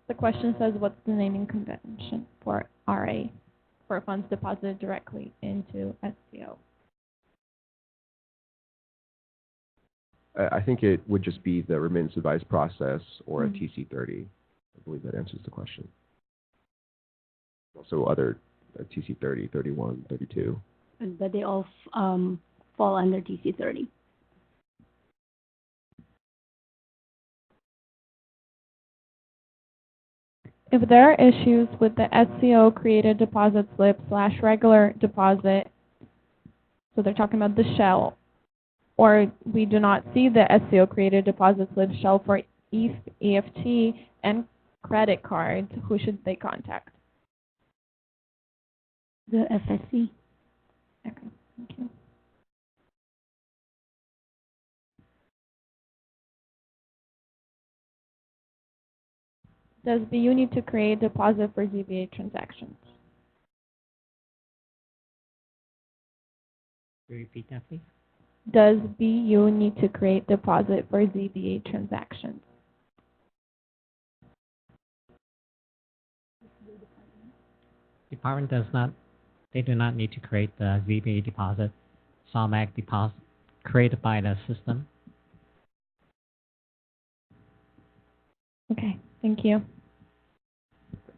The question says, what's the naming convention for RA, for funds deposited directly into SCO? I think it would just be the remittance advice process or a TC30. I believe that answers the question. Also other TC30, 31, 32. But they all fall under TC30. If there are issues with the SCO created deposit slip / regular deposit, so they're talking about the shell, or we do not see the SCO created deposit slip shell for EFT and credit cards, who should they contact? The FSC. Okay, thank you. Does BU need to create deposit for ZBA transactions? Can you repeat that, please? Does BU need to create deposit for ZBA transactions? Department does not, they do not need to create the ZBA deposit. It's automatic deposit created by the system. Okay, thank you.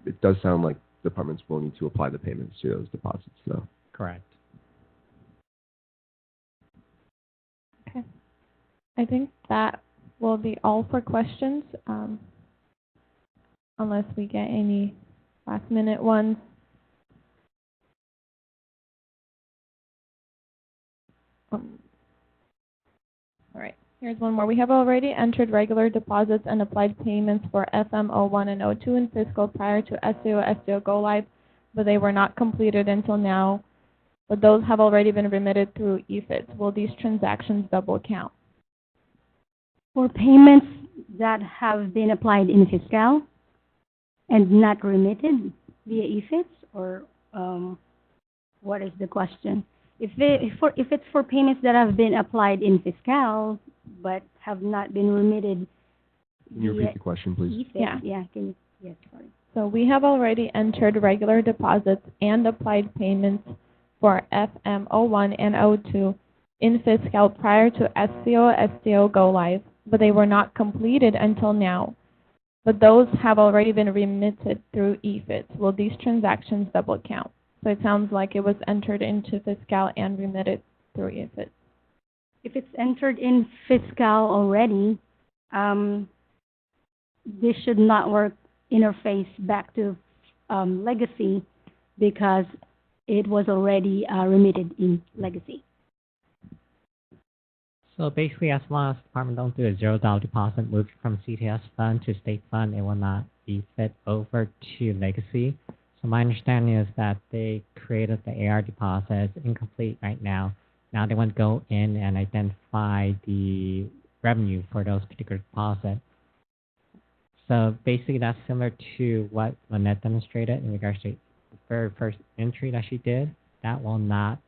It does sound like departments will need to apply the payments to those deposits, though. Correct. Okay. I think that will be all for questions, unless we get any last minute ones. All right, here's one more. We have already entered regular deposits and applied payments for FM01 and O2 in fiscal prior to SCO go live, but they were not completed until now. But those have already been remitted through EFITs. Will these transactions double count? For payments that have been applied in fiscal and not remitted via EFITs, or what is the question? If it's for payments that have been applied in fiscal but have not been remitted Can you repeat the question, please? EFITs, yes, sorry. So we have already entered regular deposits and applied payments for FM01 and O2 in fiscal prior to SCO go live, but they were not completed until now. But those have already been remitted through EFITs. Will these transactions double count? So it sounds like it was entered into fiscal and remitted through EFITs. If it's entered in fiscal already, this should not work interface back to legacy because it was already remitted in legacy. So basically, as long as the department don't do a $0 deposit moved from CTS fund to state fund, it will not be fed over to legacy. So my understanding is that they created the AR deposit as incomplete right now. Now they want to go in and identify the revenue for those particular deposits. So basically, that's similar to what Lynette demonstrated in regards to the very first entry that she did. That will not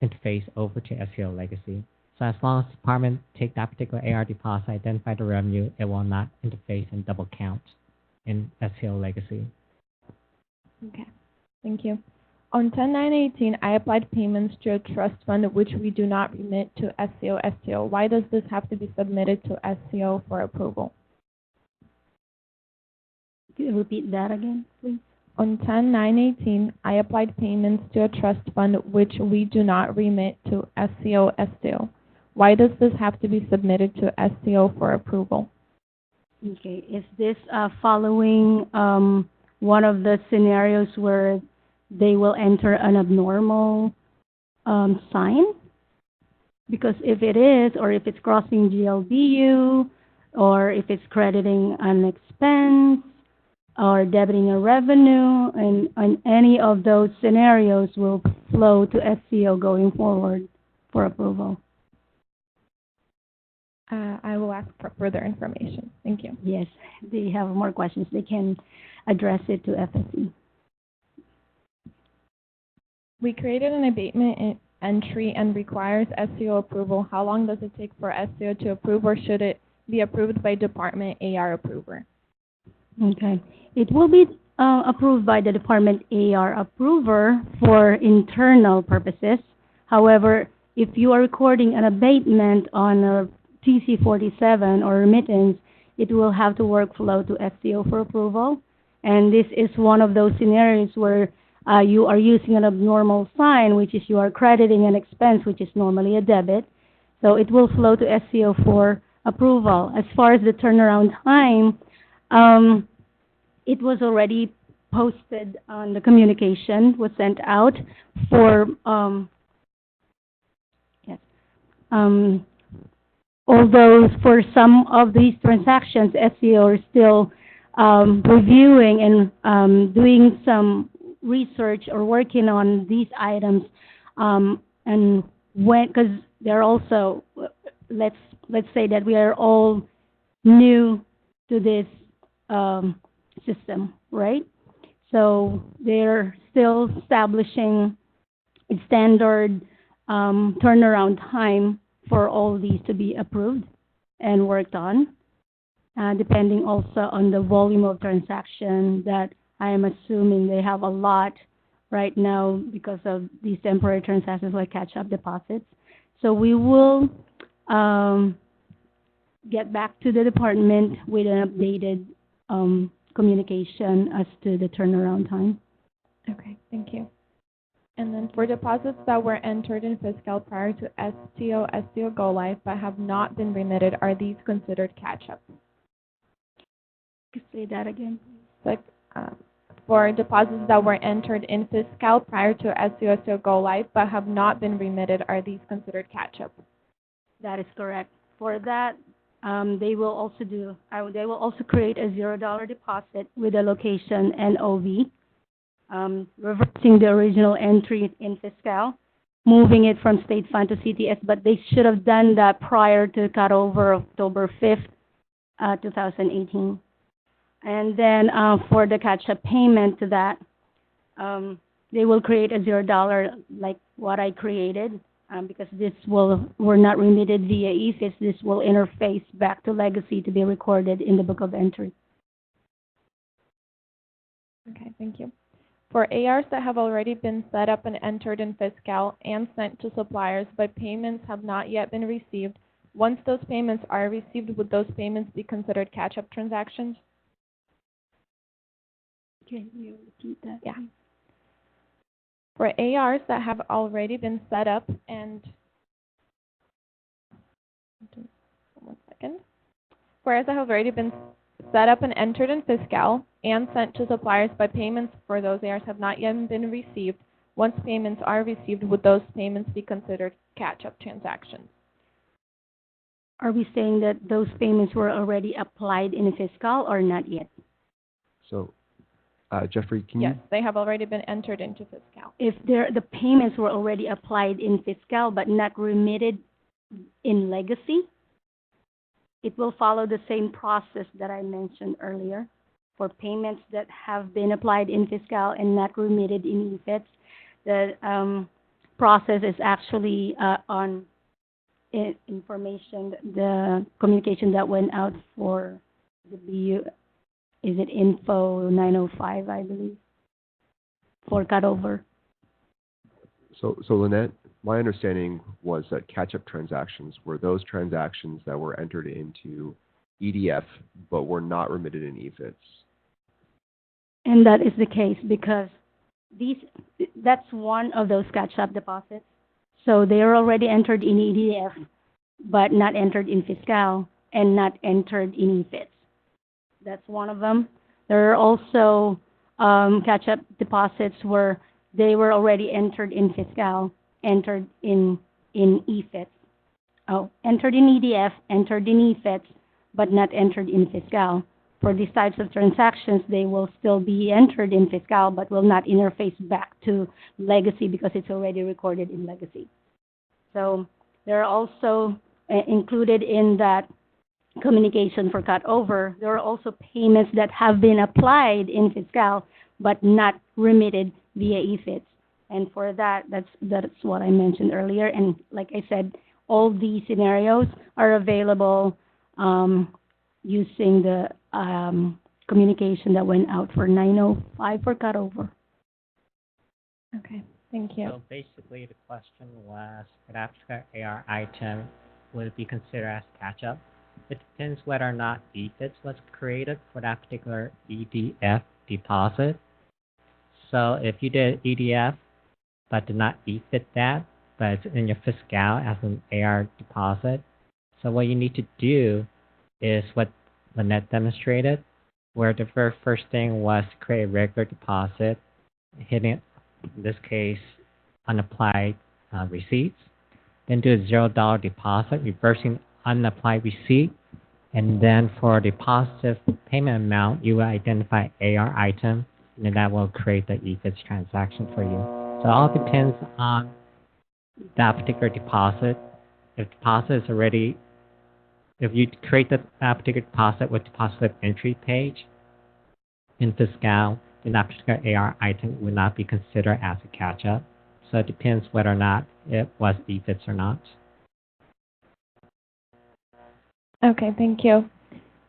interface over to SEO legacy. So as long as the department take that particular AR deposit, identify the revenue, it will not interface and double count in SEO legacy. Okay, thank you. On 10/9/18, I applied payments to a trust fund which we do not remit to SCO. Why does this have to be submitted to SCO for approval? Could you repeat that again, please? On 10/9/18, I applied payments to a trust fund which we do not remit to SCO. Why does this have to be submitted to SCO for approval? Okay, is this following one of the scenarios where they will enter an abnormal sign? Because if it is, or if it's crossing GLBU, or if it's crediting an expense, or debiting a revenue, and any of those scenarios will flow to SCO going forward for approval. I will ask for further information. Thank you. Yes, they have more questions. They can address it to FSC. We created an abatement entry and requires SCO approval. How long does it take for SCO to approve, or should it be approved by Department AR approver? Okay. It will be approved by the Department AR approver for internal purposes. However, if you are recording an abatement on a TC-47 or remittance, it will have to workflow to SCO for approval. And this is one of those scenarios where you are using an abnormal sign, which is you are crediting an expense, which is normally a debit. So it will flow to SCO for approval. As far as the turnaround time, it was already posted on the communication, was sent out for, although for some of these transactions, SCO are still reviewing and doing some research or working on these items, and when, because they're also, let's say that we are all new to this system, right? So they're still establishing a standard turnaround time for all these to be approved and worked on, depending also on the volume of transaction that I am assuming they have a lot right now because of these temporary transactions like catch-up deposits. So we will get back to the department with an updated communication as to the turnaround time. Okay, thank you. And then for deposits that were entered in fiscal prior to STO go live but have not been remitted, are these considered catch-up? Say that again. Like, for deposits that were entered in fiscal prior to STO go live but have not been remitted, are these considered catch-up? That is correct. For that, they will also create a $0 deposit with a location NOV, reversing the original entry in fiscal, moving it from state fund to CTS, but they should have done that prior to cutover October 5th, 2018. And then for the catch-up payment to that, they will create a $0 like what I created, because were not remitted via EFIS. This will interface back to Legacy to be recorded in the book of entry. Okay, thank you. For ARs that have already been set up and entered in fiscal and sent to suppliers, but payments have not yet been received, once those payments are received, would those payments be considered catch-up transactions? Can you repeat that? Yeah. For ARs that have already been set up and one second. For ARs that have already been set up and entered in fiscal and sent to suppliers, but payments for those ARs have not yet been received, once payments are received, would those payments be considered catch-up transactions? Are we saying that those payments were already applied in fiscal or not yet? So, Jeffrey, can you? Yes, they have already been entered into fiscal. If the payments were already applied in fiscal but not remitted in Legacy, it will follow the same process that I mentioned earlier. For payments that have been applied in fiscal and not remitted in EFITS, the process is actually on information, the communication that went out for the BU. Is it Info 905, I believe, for cutover? So Lynette, my understanding was that catch-up transactions were those transactions that were entered into EDF but were not remitted in EFITS. And that is the case because that's one of those catch-up deposits. So they are already entered in EDF but not entered in fiscal and not entered in EFITS. That's one of them. There are also catch-up deposits where they were already entered in fiscal, entered in EFITS. Oh, entered in EDF, entered in EFITS, but not entered in fiscal. For these types of transactions, they will still be entered in fiscal, but will not interface back to Legacy because it's already recorded in Legacy. So there are also included in that communication for cutover, there are also payments that have been applied in fiscal but not remitted via EFITS. And for that's what I mentioned earlier. And like I said, all these scenarios are available using the communication that went out for 905 for cutover. Okay, thank you. So basically, the question was, could abstract AR item would it be considered as catch-up? It depends whether or not EFITS was created for that particular EDF deposit. So if you did EDF but did not EFIT that, but it's in your fiscal as an AR deposit, so what you need to do is what Lynette demonstrated, where the very first thing was to create a regular deposit, hitting, in this case, unapplied receipts, then do a $0 deposit, reversing unapplied receipt, and then for the positive payment amount, you will identify AR item, and then that will create the EFITS transaction for you. So it all depends on that particular deposit. If deposit is already, if you create that particular deposit with deposit slip entry page, in fiscal, then that particular AR item would not be considered as a catch-up. So it depends whether or not it was defits or not. Okay, thank you.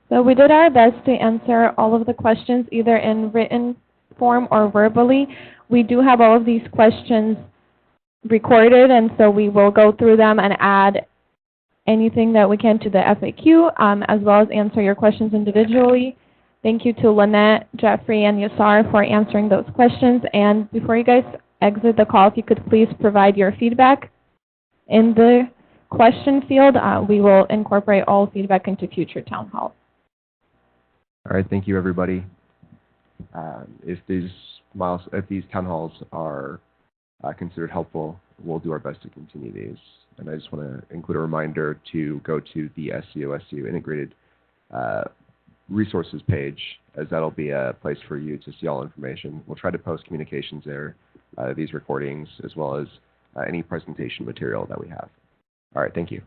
So we did our best to answer all of the questions, either in written form or verbally. We do have all of these questions recorded, and so we will go through them and add anything that we can to the FAQ, as well as answer your questions individually. Thank you to Lynette, Jeffrey, and Yasar for answering those questions. And before you guys exit the call, if you could please provide your feedback in the question field. We will incorporate all feedback into future town halls. All right, thank you, everybody. If these town halls are considered helpful, we'll do our best to continue these. And I just want to include a reminder to go to the SCOSU Integrated Resources page, as that'll be a place for you to see all information. We'll try to post communications there, these recordings, as well as any presentation material that we have. All right, thank you.